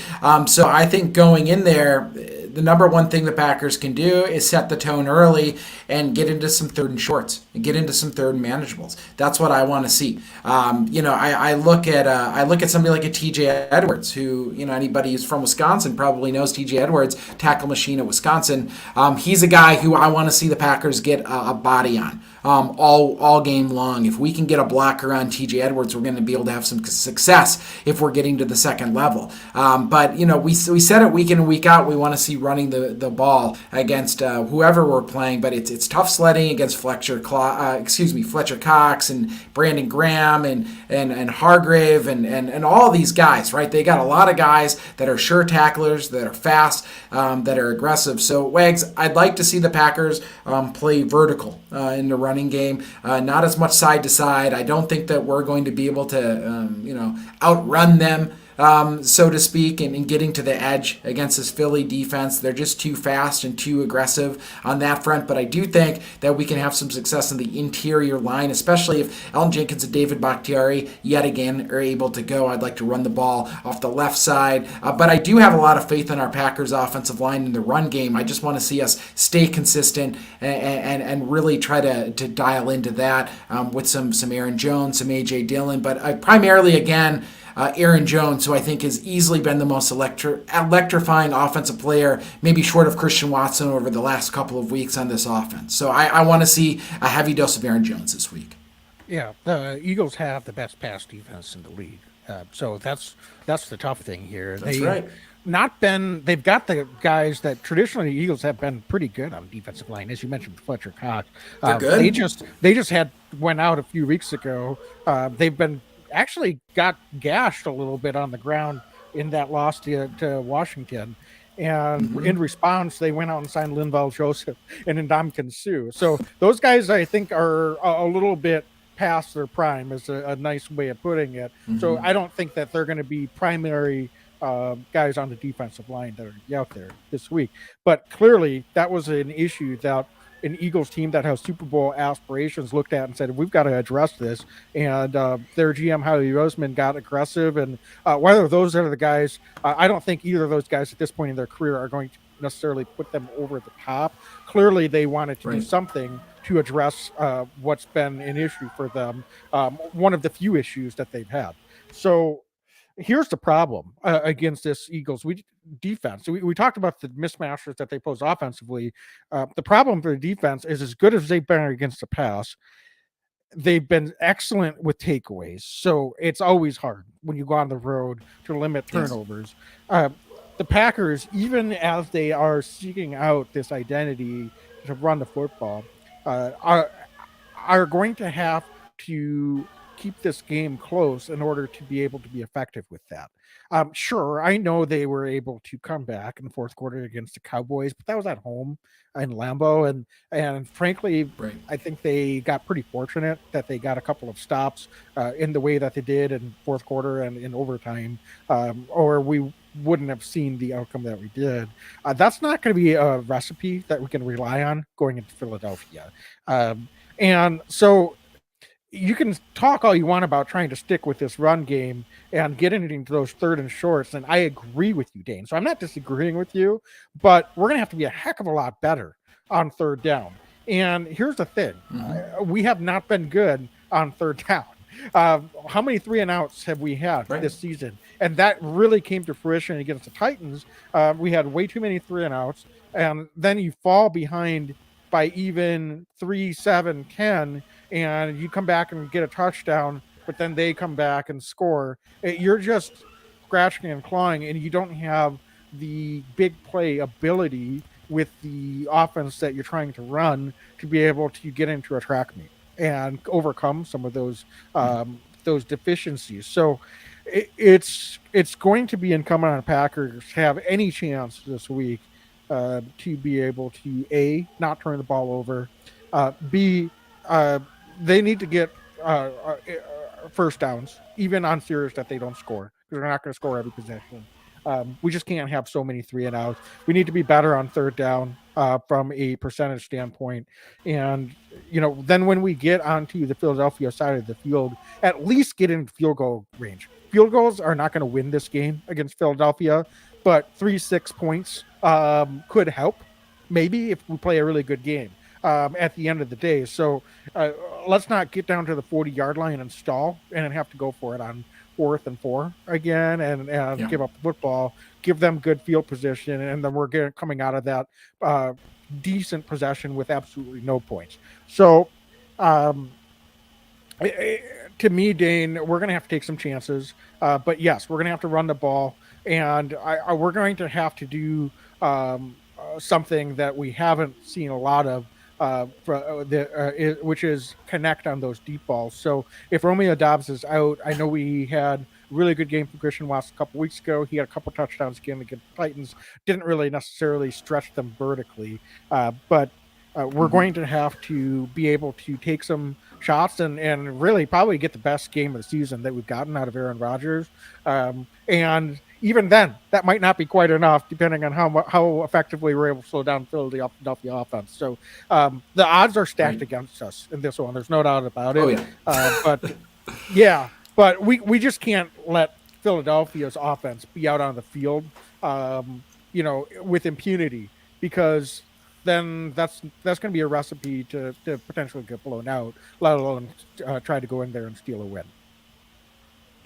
[SPEAKER 5] So I think going in there, the number one thing the Packers can do is set the tone early and get into some third and shorts and get into some third and manageables. That's what I want to see. I look at somebody like a TJ Edwards, who, anybody who's from Wisconsin probably knows TJ Edwards, tackle machine at Wisconsin. He's a guy who I want to see the Packers get a body on all game long. If we can get a blocker on TJ Edwards, we're going to be able to have some success if we're getting to the second level. But we said it week in and week out, we want to see running the ball against whoever we're playing, but it's tough sledding against Fletcher Cox and Brandon Graham and Hargrave and all these guys, right? They got a lot of guys that are sure tacklers, that are fast, that are aggressive. So Wags, I'd like to see the Packers play vertical in the running game, not as much side to side. I don't think that we're going to be able to outrun them, so to speak, and getting to the edge against this Philly defense. They're just too fast and too aggressive on that front. But I do think that we can have some success in the interior line, especially if Elton Jenkins and David Bakhtiari yet again are able to go. I'd like to run the ball off the left side. But I do have a lot of faith in our Packers offensive line in the run game. I just want to see us stay consistent and really try to dial into that with some Aaron Jones, some A.J. Dillon. But primarily, again, Aaron Jones, who I think has easily been the most electrifying offensive player, maybe short of Christian Watson, over the last couple of weeks on this offense. So I want to see a heavy dose of Aaron Jones this week.
[SPEAKER 4] Yeah, the Eagles have the best pass defense in the league. So that's the tough thing here.
[SPEAKER 5] That's right.
[SPEAKER 4] They've got the guys that traditionally the Eagles have been pretty good on the defensive line, as you mentioned, Fletcher Cox.
[SPEAKER 5] They're good.
[SPEAKER 4] They just went out a few weeks ago. They've been actually got gashed a little bit on the ground in that loss to Washington. And in response, they went out and signed Linval Joseph and Ndamukong Suh. So those guys, I think, are a little bit past their prime, is a nice way of putting it. So I don't think that they're going to be primary guys on the defensive line that are out there this week. But clearly, that was an issue that an Eagles team that has Super Bowl aspirations looked at and said, we've got to address this. And their GM, Howie Roseman, got aggressive. And whether those are the guys, I don't think either of those guys at this point in their career are going to necessarily put them over the top. Clearly, they wanted to do something to address what's been an issue for them, one of the few issues that they've had. So here's the problem against this Eagles defense. We talked about the mismatches that they pose offensively. The problem for the defense is, as good as they've been against the pass, they've been excellent with takeaways. So it's always hard when you go on the road to limit turnovers. The Packers, even as they are seeking out this identity to run the football, are going to have to keep this game close in order to be able to be effective with that. Sure, I know they were able to come back in the fourth quarter against the Cowboys, but that was at home in Lambeau, and frankly, I think they got pretty fortunate that they got a couple of stops in the way that they did in fourth quarter and in overtime, or we wouldn't have seen the outcome that we did. That's not going to be a recipe that we can rely on going into Philadelphia. And so you can talk all you want about trying to stick with this run game and get into those third and shorts. And I agree with you, Dane. So I'm not disagreeing with you, but we're going to have to be a heck of a lot better on third down. And here's the thing. We have not been good on third down. How many 3 and outs have we had this season? And that really came to fruition against the Titans. We had way too many 3 and outs. And then you fall behind by even 3, 7, 10, and you come back and get a touchdown, but then they come back and score. You're just scratching and clawing, and you don't have the big play ability with the offense that you're trying to run to be able to get into a track meet and overcome some of those deficiencies. So it's going to be incumbent on Packers to have any chance this week to be able to A, not turn the ball over, B, they need to get first downs, even on series that they don't score, because they're not going to score every possession. We just can't have so many 3 and outs. We need to be better on third down from a percentage standpoint. And, then when we get onto the Philadelphia side of the field, at least get in field goal range. Field goals are not going to win this game against Philadelphia, but 3-6 points could help, maybe, if we play a really good game at the end of the day. So let's not get down to the 40-yard line and stall and then have to go for it on 4th and 4 again and give up the football, give them good field position, and then we're coming out of that decent possession with absolutely no points. So to me, Dane, we're going to have to take some chances. But yes, we're going to have to run the ball, and we're going to have to do something that we haven't seen a lot of, which is connect on those deep balls. So if Romeo Doubs is out, I know we had a really good game from Christian Watson a couple weeks ago. He had a couple touchdowns again against the Titans. Didn't really necessarily stretch them vertically, but we're going to have to be able to take some shots and really probably get the best game of the season that we've gotten out of Aaron Rodgers. And even then, that might not be quite enough, depending on how effectively we're able to slow down Philadelphia offense. So the odds are stacked against us in this one. There's no doubt about it. But we just can't let Philadelphia's offense be out on the field, with impunity, because then that's going to be a recipe to potentially get blown out, let alone try to go in there and steal a win.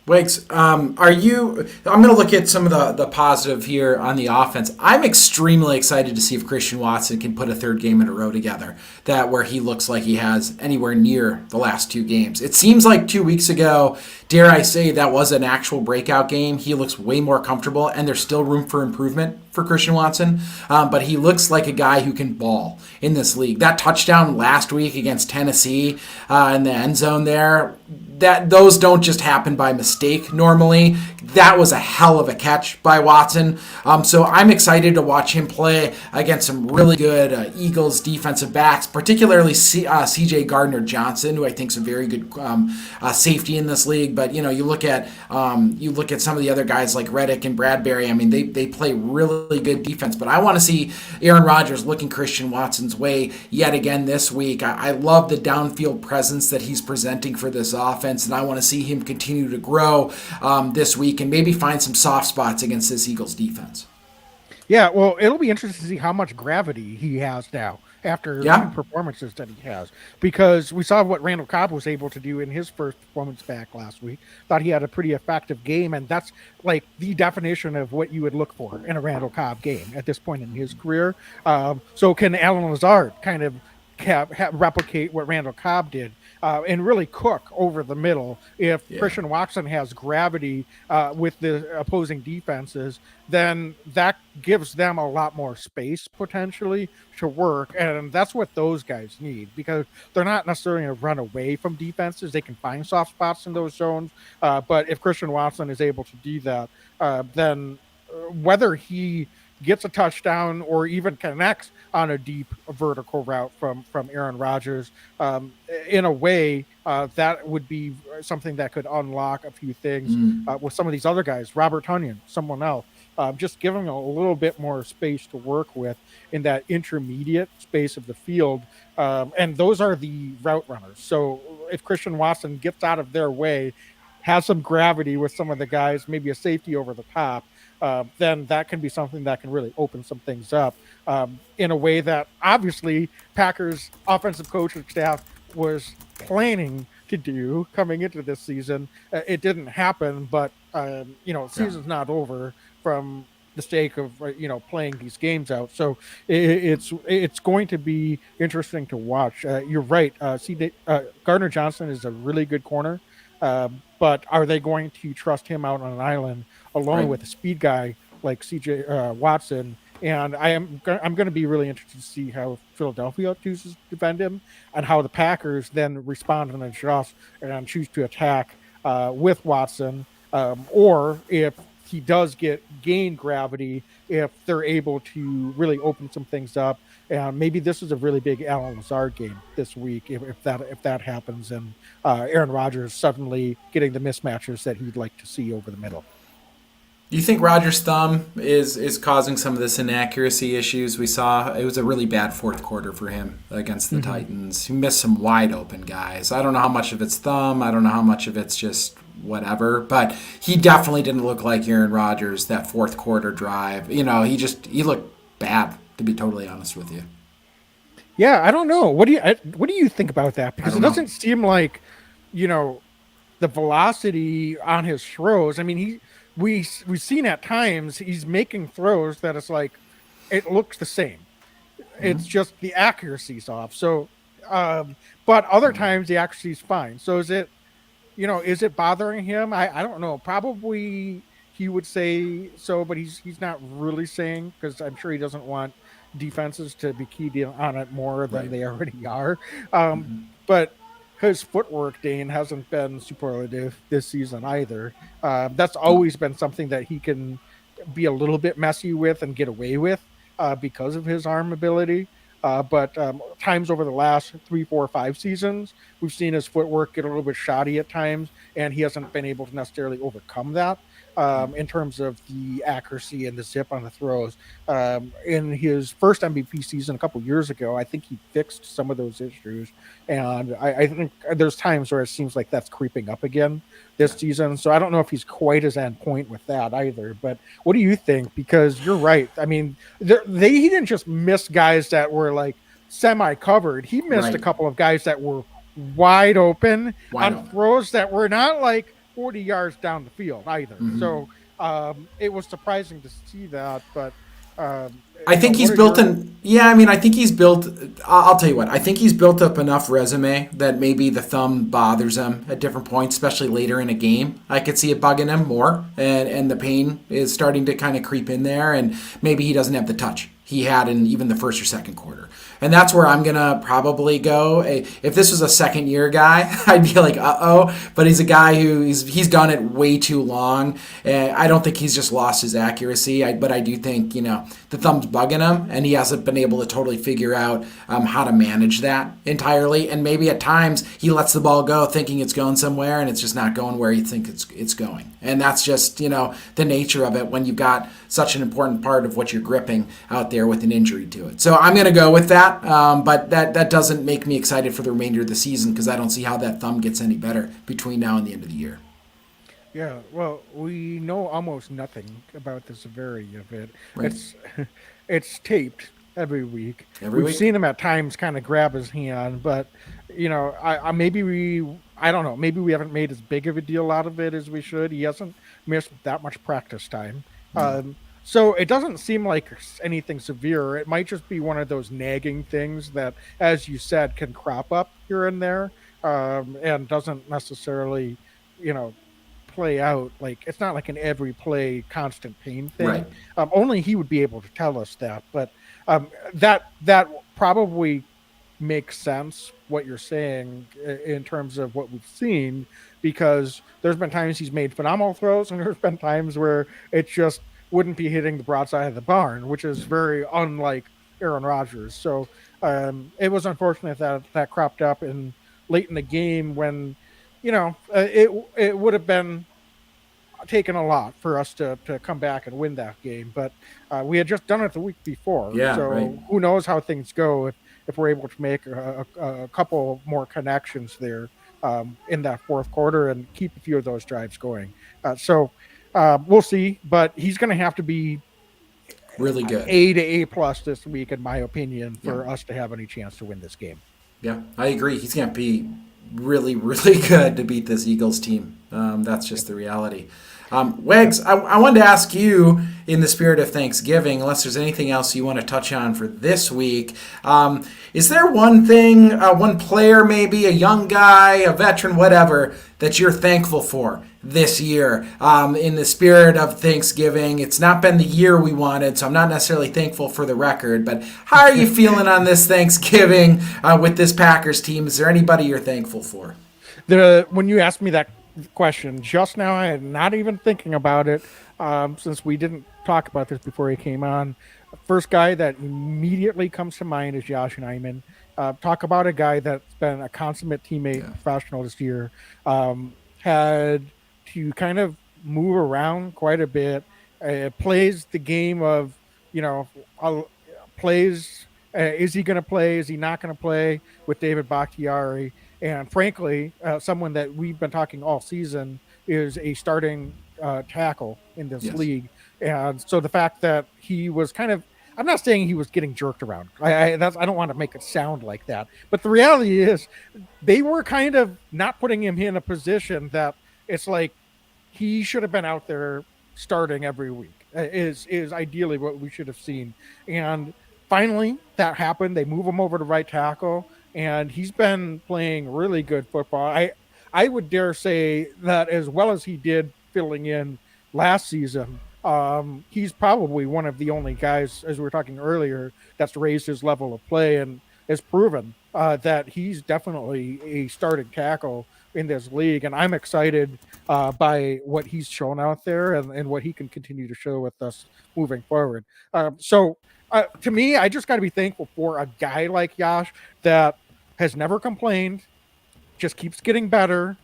[SPEAKER 5] Wakes, are you? I'm going to look at some of the positive here on the offense. I'm extremely excited to see if Christian Watson can put a third game in a row together, that where he looks like he has anywhere near the last 2 games. It seems like 2 weeks ago, dare I say, that was an actual breakout game. He looks way more comfortable, and there's still room for improvement for Christian Watson, but he looks like a guy who can ball in this league. That touchdown last week against Tennessee in the end zone there, that those don't just happen by mistake normally. That was a hell of a catch by Watson. So I'm excited to watch him play against some really good Eagles defensive backs, particularly C.J. Gardner-Johnson, who I think is a very good safety in this league. But you look at some of the other guys like Reddick and Bradbury. I mean, they play really good defense. But I want to see Aaron Rodgers looking Christian Watson's way yet again this week. I love the downfield presence that he's presenting for this offense, and I want to see him continue to grow this week and maybe find some soft spots against this Eagles defense.
[SPEAKER 4] Yeah, well, it'll be interesting to see how much gravity he has now after the performances that he has, because we saw what Randall Cobb was able to do in his first performance back last week. Thought he had a pretty effective game, and that's like the definition of what you would look for in a Randall Cobb game at this point in his career. So can Allen Lazard kind of replicate what Randall Cobb did? And really cook over the middle. If Christian Watson has gravity with the opposing defenses, then that gives them a lot more space potentially to work. And that's what those guys need, because they're not necessarily going to run away from defenses. They can find soft spots in those zones. But if Christian Watson is able to do that, then whether he gets a touchdown or even connects on a deep vertical route from Aaron Rodgers, in a way, that would be something that could unlock a few things with some of these other guys, Robert Tonyan, someone else, just giving a little bit more space to work with in that intermediate space of the field. And those are the route runners. So if Christian Watson gets out of their way, has some gravity with some of the guys, maybe a safety over the top, then that can be something that can really open some things up in a way that obviously Packers offensive coaching staff was planning to do coming into this season. It didn't happen, but season's not over from the stake of playing these games out. So it's going to be interesting to watch. You're right. Gardner Johnson is a really good corner. But are they going to trust him out on an island along with a speed guy like C.J. Watson? And I'm going to be really interested to see how Philadelphia chooses to defend him and how the Packers then respond and adjust and choose to attack with Watson, or if he does gain gravity, if they're able to really open some things up. And maybe this is a really big Allen Lazard game this week if that happens, and Aaron Rodgers suddenly getting the mismatches that he'd like to see over the middle.
[SPEAKER 5] Do you think Rodgers' thumb is causing some of this inaccuracy issues we saw? It was a really bad fourth quarter for him against the Titans. He missed some wide open guys. I don't know how much of it's thumb. I don't know how much of it's just whatever. But he definitely didn't look like Aaron Rodgers that fourth quarter drive. He looked bad, to be totally honest with you.
[SPEAKER 4] Yeah, I don't know. What do you think about that? Because it doesn't seem like, the velocity on his throws. I mean, we've seen at times he's making throws that it's like it looks the same. It's just the accuracy's off. So, but other times the accuracy's fine. So is it bothering him? I don't know. Probably he would say so, but he's not really saying, because I'm sure he doesn't want defenses to be keyed in on it more than they already are. But his footwork, Dane, hasn't been superlative this season either. That's always been something that he can be a little bit messy with and get away with because of his arm ability. But times over the last 3, 4, 5 seasons, we've seen his footwork get a little bit shoddy at times, and he hasn't been able to necessarily overcome that in terms of the accuracy and the zip on the throws. In his first MVP season a couple years ago, I think he fixed some of those issues, and I think there's times where it seems like that's creeping up again this season. So I don't know if he's quite as on point with that either. But what do you think? Because you're right. I mean, he didn't just miss guys that were like semi-covered. He missed a couple of guys that were wide open on throws that were not like 40 yards down the field either.
[SPEAKER 5] Mhm.
[SPEAKER 4] So it was surprising to see that. But
[SPEAKER 5] I think he's built an. Yeah, I mean, I think he's built. I'll tell you what. I think he's built up enough resume that maybe the thumb bothers him at different points, especially later in a game. I could see it bugging him more, and the pain is starting to kind of creep in there, and maybe he doesn't have the touch he had in even the first or second quarter. And that's where I'm gonna probably go. If this was a second year guy, I'd be like, But he's a guy who he's done it way too long. I don't think he's just lost his accuracy. But I do think the thumb's bugging him, and he hasn't been able to totally figure out how to manage that entirely. And maybe at times he lets the ball go, thinking it's going somewhere, and it's just not going where you think it's going. And that's just the nature of it when you've got such an important part of what you're gripping out there with an injury to it. So I'm going to go with that, but that doesn't make me excited for the remainder of the season because I don't see how that thumb gets any better between now and the end of the year.
[SPEAKER 4] Yeah, well, we know almost nothing about the severity of it.
[SPEAKER 5] Right.
[SPEAKER 4] It's taped every week.
[SPEAKER 5] Every
[SPEAKER 4] We've
[SPEAKER 5] week?
[SPEAKER 4] seen him at times kind of grab his hand, but I don't know. Maybe we haven't made as big of a deal out of it as we should. He hasn't missed that much practice time. So it doesn't seem like anything severe. It might just be one of those nagging things that, as you said, can crop up here and there, and doesn't necessarily, play out. Like it's not like an every play constant pain thing.
[SPEAKER 5] Right.
[SPEAKER 4] Only he would be able to tell us that. But that probably makes sense what you're saying in terms of what we've seen, because there's been times he's made phenomenal throws and there's been times where it just wouldn't be hitting the broadside of the barn, which is very unlike Aaron Rodgers. So it was unfortunate that cropped up in late in the game when it would have been taken a lot for us to come back and win that game, but we had just done it the week before.
[SPEAKER 5] Yeah,
[SPEAKER 4] So
[SPEAKER 5] right.
[SPEAKER 4] who knows how things go if we're able to make a couple more connections there in that fourth quarter and keep a few of those drives going. So we'll see, but he's going to have to be
[SPEAKER 5] Really good.
[SPEAKER 4] A to A plus this week, in my opinion, for us to have any chance to win this game.
[SPEAKER 5] Yeah, I agree. He's going to be really, really good to beat this Eagles team. That's just the reality. Wags, I wanted to ask you, in the spirit of Thanksgiving, unless there's anything else you want to touch on for this week, is there one thing, one player maybe, a young guy, a veteran, whatever, that you're thankful for this year in the spirit of Thanksgiving? It's not been the year we wanted, so I'm not necessarily thankful for the record, but how are you feeling on this Thanksgiving with this Packers team? Is there anybody you're thankful for?
[SPEAKER 4] When you asked me that question just now, I had not even thinking about it since we didn't talk about this before he came on. First guy that immediately comes to mind is Josh Neiman. Talk about a guy that's been a consummate teammate, professional this year. Had to kind of move around quite a bit. Plays the game of, plays. Is he going to play? Is he not going to play with David Bakhtiari? And frankly, someone that we've been talking all season is a starting tackle in this league. And so the fact that he was kind of, I'm not saying he was getting jerked around. I don't want to make it sound like that. But the reality is they were kind of not putting him in a position that it's like he should have been out there starting every week is ideally what we should have seen. And finally that happened. They move him over to right tackle, and he's been playing really good football. I would dare say that as well as he did filling in last season, he's probably one of the only guys, as we were talking earlier, that's raised his level of play and has proven that he's definitely a starting tackle in this league. And I'm excited by what he's shown out there and what he can continue to show with us moving forward. So to me, I just got to be thankful for a guy like Josh that has never complained, just keeps getting better,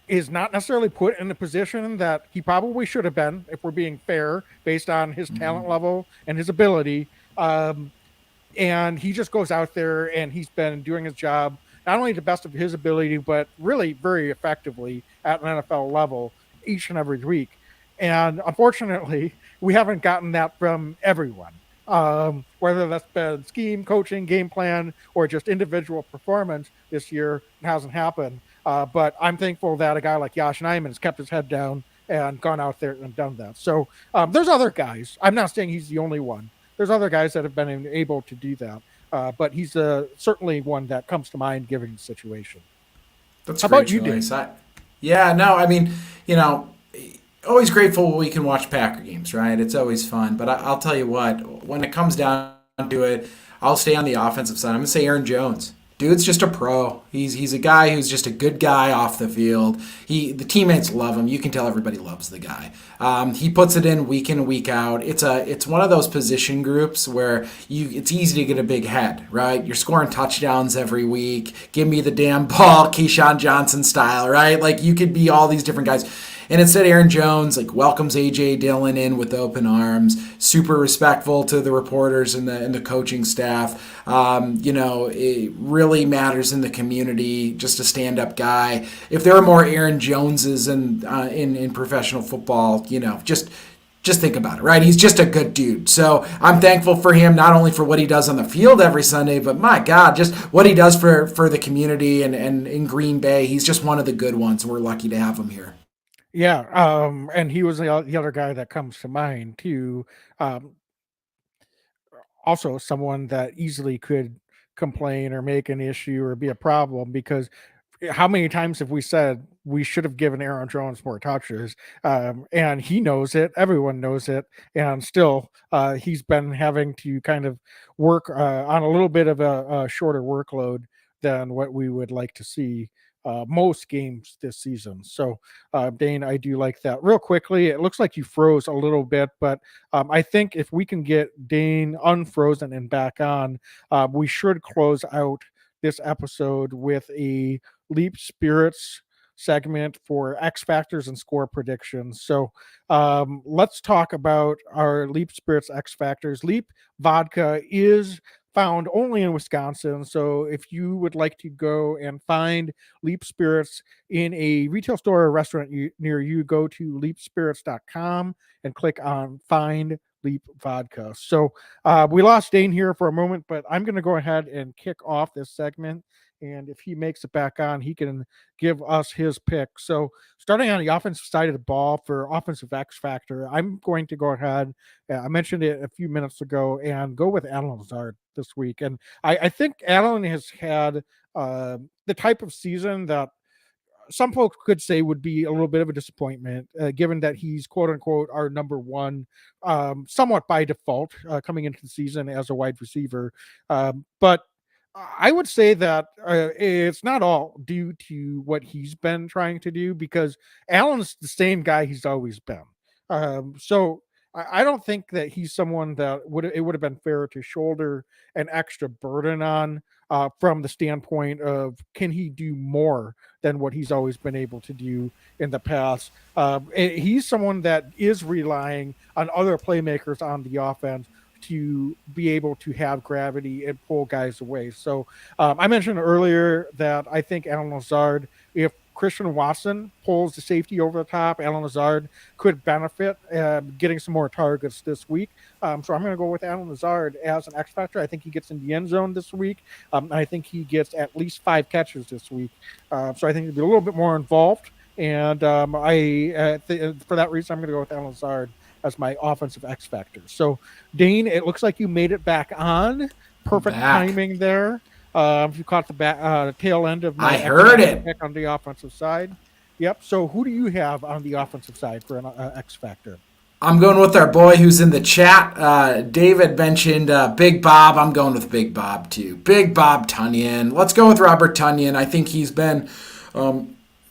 [SPEAKER 4] is not necessarily put in a position that he probably should have been, if we're being fair, based on his talent level and his ability. And he just goes out there and he's been doing his job, not only to the best of his ability, but really very effectively at an NFL level each and every week. And unfortunately, we haven't gotten that from everyone. Whether that's been scheme, coaching, game plan, or just individual performance this year, it hasn't happened. But I'm thankful that a guy like Josh Nijman has kept his head down and gone out there and done that. So there's other guys. I'm not saying he's the only one. There's other guys that have been able to do that. But he's certainly one that comes to mind given the situation.
[SPEAKER 5] That's
[SPEAKER 4] How
[SPEAKER 5] a great
[SPEAKER 4] about you, Dave?
[SPEAKER 5] choice. Yeah, no, I mean, always grateful when we can watch Packer games, right? It's always fun. But I'll tell you what, when it comes down to it, I'll stay on the offensive side. I'm going to say Aaron Jones. Dude's just a pro. He's a guy who's just a good guy off the field. The teammates love him. You can tell everybody loves the guy. He puts it in and week out. It's one of those position groups where it's easy to get a big head, right? You're scoring touchdowns every week. Give me the damn ball, Keyshawn Johnson style, right? Like you could be all these different guys. And instead, Aaron Jones welcomes A.J. Dillon in with open arms, super respectful to the reporters and the coaching staff. It really matters in the community, just a stand-up guy. If there are more Aaron Joneses in professional football, just think about it, right? He's just a good dude. So I'm thankful for him, not only for what he does on the field every Sunday, but my God, just what he does for the community and in Green Bay. He's just one of the good ones. We're lucky to have him here.
[SPEAKER 4] Yeah, and he was the other guy that comes to mind too. Also, someone that easily could complain or make an issue or be a problem because how many times have we said we should have given Aaron Jones more touches? And he knows it. Everyone knows it. And still, he's been having to kind of work on a little bit of a shorter workload than what we would like to see most games this season. So, Dane, I do like that. Real quickly, it looks like you froze a little bit, but I think if we can get Dane unfrozen and back on, we should close out this episode with a Leap Spirits segment for X Factors and score predictions. So let's talk about our Leap Spirits X Factors. Leap Vodka is found only in Wisconsin. So if you would like to go and find Leap Spirits in a retail store or restaurant near you, go to leapspirits.com and click on Find Leap Vodka. So we lost Dane here for a moment, but I'm going to go ahead and kick off this segment. And if he makes it back on, he can give us his pick. So starting on the offensive side of the ball for offensive X Factor, I'm going to go ahead. I mentioned it a few minutes ago and go with Allen Lazard this week. And I think Allen has had the type of season that some folks could say would be a little bit of a disappointment, given that he's quote unquote our number one, somewhat by default coming into the season as a wide receiver. But I would say that it's not all due to what he's been trying to do because Allen's the same guy he's always been. So I don't think that he's someone that it would have been fair to shoulder an extra burden on from the standpoint of can he do more than what he's always been able to do in the past. He's someone that is relying on other playmakers on the offense to be able to have gravity and pull guys away. So I mentioned earlier that I think Allen Lazard, if Christian Watson pulls the safety over the top, Allen Lazard could benefit getting some more targets this week. So I'm going to go with Allen Lazard as an X Factor. I think he gets in the end zone this week. I think he gets at least 5 catches this week. So I think he'll be a little bit more involved. And for that reason, I'm going to go with Allen Lazard as my offensive X Factor. So, Dane, it looks like you made it back on. Perfect timing there. If you caught the tail end of my pick on the offensive side. Yep. So, who do you have on the offensive side for an X Factor?
[SPEAKER 5] I'm going with our boy who's in the chat. David mentioned Big Bob. I'm going with Big Bob, too. Big Bob Tonyan. Let's go with Robert Tonyan. I think he's been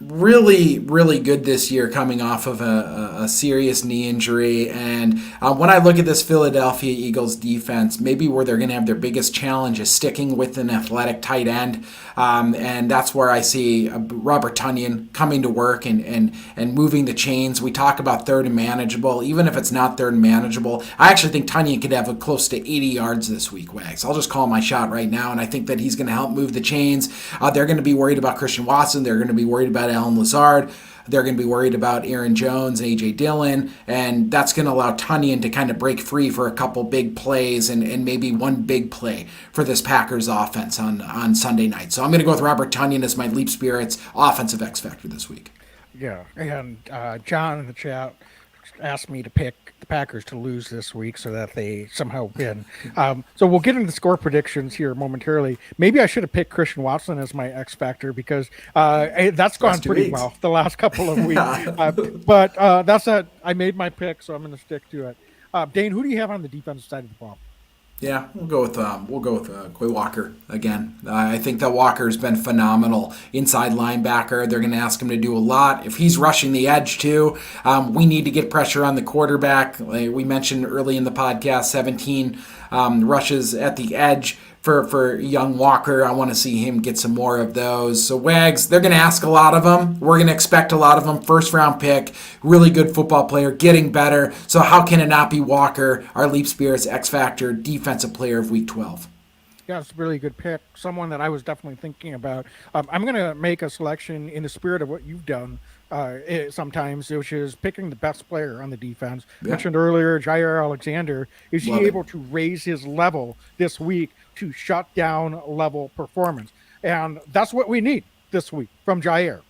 [SPEAKER 5] really, really good this year coming off of a serious knee injury. And when I look at this Philadelphia Eagles defense, maybe where they're going to have their biggest challenge is sticking with an athletic tight end. And that's where I see Robert Tonyan coming to work and moving the chains. We talk about third and manageable. Even if it's not third and manageable, I actually think Tonyan could have a close to 80 yards this week, Wags. I'll just call my shot right now, and I think that he's going to help move the chains. They're going to be worried about Christian Watson. They're going to be worried about Allen Lazard. They're going to be worried about Aaron Jones and A.J. Dillon, and that's going to allow Tonyan to kind of break free for a couple big plays and maybe one big play for this Packers offense on Sunday night. So I'm going to go with Robert Tonyan as my Leap Spirits offensive X Factor this week.
[SPEAKER 4] Yeah, and John in the chat asked me to pick the Packers to lose this week so that they somehow win. So we'll get into the score predictions here momentarily. Maybe I should have picked Christian Watson as my X Factor because that's gone pretty well the last couple of weeks. But I made my pick, so I'm going to stick to it. Dane, who do you have on the defensive side of the ball?
[SPEAKER 5] Yeah, we'll go with Quay Walker again. I think that Walker's been phenomenal inside linebacker. They're going to ask him to do a lot. If he's rushing the edge too, we need to get pressure on the quarterback. Like we mentioned early in the podcast, 17 rushes at the edge for young Walker. I want to see him get some more of those. So Wags, they're going to ask a lot of him. We're going to expect a lot of him. First round pick, really good football player, getting better. So how can it not be Walker, our Leap Spirits X Factor defensive player of Week 12?
[SPEAKER 4] Yeah, it's a really good pick. Someone that I was definitely thinking about. I'm going to make a selection in the spirit of what you've done sometimes, which is picking the best player on the defense.
[SPEAKER 5] Yeah.
[SPEAKER 4] Mentioned earlier, Jair Alexander. Is he
[SPEAKER 5] Love it.
[SPEAKER 4] able to raise his level this week to shut down level performance? And that's what we need this week from Jair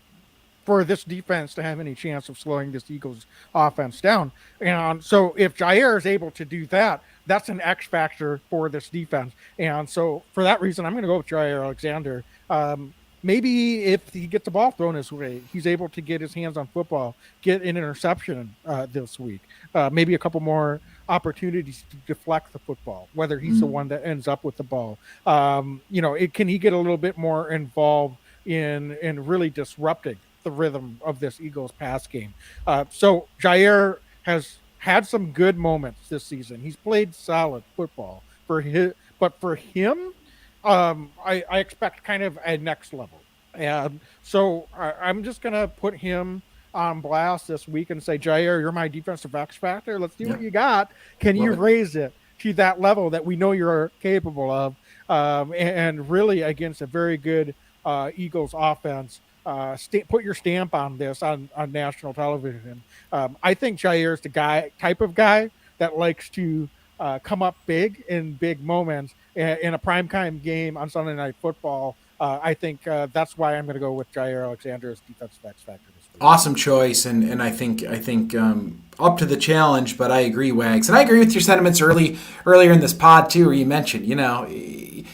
[SPEAKER 4] for this defense to have any chance of slowing this Eagles offense down. And so if Jair is able to do that, that's an X factor for this defense. And so for that reason, I'm going to go with Jair Alexander. Maybe if he gets the ball thrown his way, he's able to get his hands on football, get an interception this week. Maybe a couple more opportunities to deflect the football, whether he's the one that ends up with the ball. Can he get a little bit more involved in really disrupting the rhythm of this Eagles pass game? So Jair has had some good moments this season. He's played solid football but for him, I expect kind of a next level. And so I'm just going to put him on blast this week and say, Jair, you're my defensive X factor. Let's see what you got. Can you raise it to that level that we know you're capable of? And really against a very good Eagles offense, put your stamp on this on national television. I think Jair is the type of guy that likes to come up big in big moments in a primetime game on Sunday Night Football. I think that's why I'm going to go with Jair Alexander as defensive X factor this week.
[SPEAKER 5] Awesome choice, and I think up to the challenge. But I agree, Wags, and I agree with your sentiments earlier in this pod too, where you mentioned,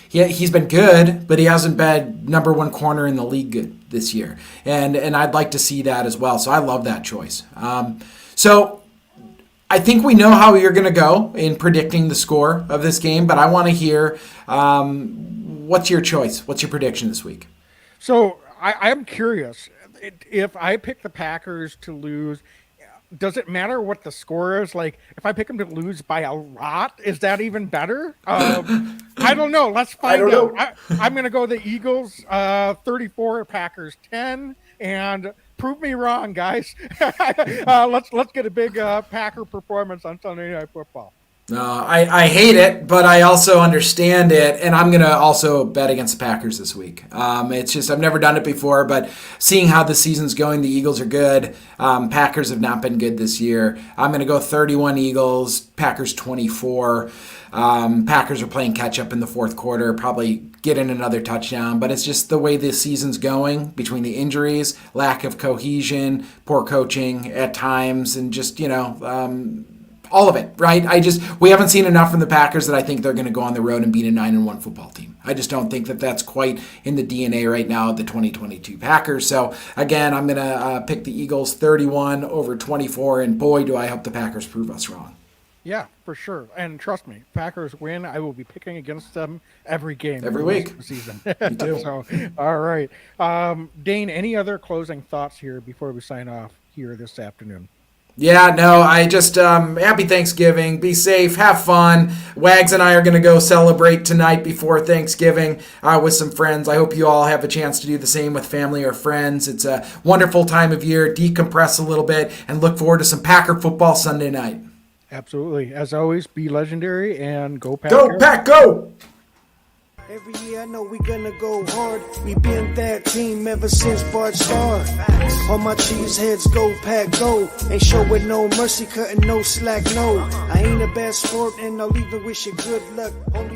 [SPEAKER 5] he's been good, but he hasn't been number one corner in the league good this year, and I'd like to see that as well. So I love that choice. So I think we know how you're going to go in predicting the score of this game, but I want to hear what's your choice? What's your prediction this week?
[SPEAKER 4] So I'm curious. If I pick the Packers to lose, does it matter what the score is? Like, if I pick them to lose by a lot, is that even better? I don't know. Let's find out. I'm going to go the Eagles 34, Packers 10, and prove me wrong, guys. Let's get a big Packer performance on Sunday Night Football.
[SPEAKER 5] I hate it, but I also understand it, and I'm going to also bet against the Packers this week. It's just I've never done it before, but seeing how the season's going, the Eagles are good. Packers have not been good this year. I'm going to go 31 Eagles, Packers 24. Packers are playing catch-up in the fourth quarter, probably get in another touchdown, but it's just the way this season's going between the injuries, lack of cohesion, poor coaching at times, and just, all of it, right? We haven't seen enough from the Packers that I think they're going to go on the road and beat a 9-1 football team. I just don't think that that's quite in the DNA right now of the 2022 Packers. So again, I'm going to pick the Eagles 31 over 24, and boy, do I hope the Packers prove us wrong.
[SPEAKER 4] Yeah, for sure. And trust me, Packers win. I will be picking against them every game.
[SPEAKER 5] Every week.
[SPEAKER 4] Season.
[SPEAKER 5] Me too.
[SPEAKER 4] So, all right. Dane, any other closing thoughts here before we sign off here this afternoon?
[SPEAKER 5] Yeah, no, I just, happy Thanksgiving. Be safe. Have fun. Wags and I are going to go celebrate tonight before Thanksgiving with some friends. I hope you all have a chance to do the same with family or friends. It's a wonderful time of year. Decompress a little bit and look forward to some Packer football Sunday night.
[SPEAKER 4] Absolutely. As always, be legendary and go Pack.
[SPEAKER 5] Go, Pack, go!
[SPEAKER 3] Every year I know we gonna go hard. We been that team ever since Bart started. All my cheese heads go pack go. Ain't showing no mercy, cutting no slack, no. I ain't a bad sport and I'll even wish you good luck. Only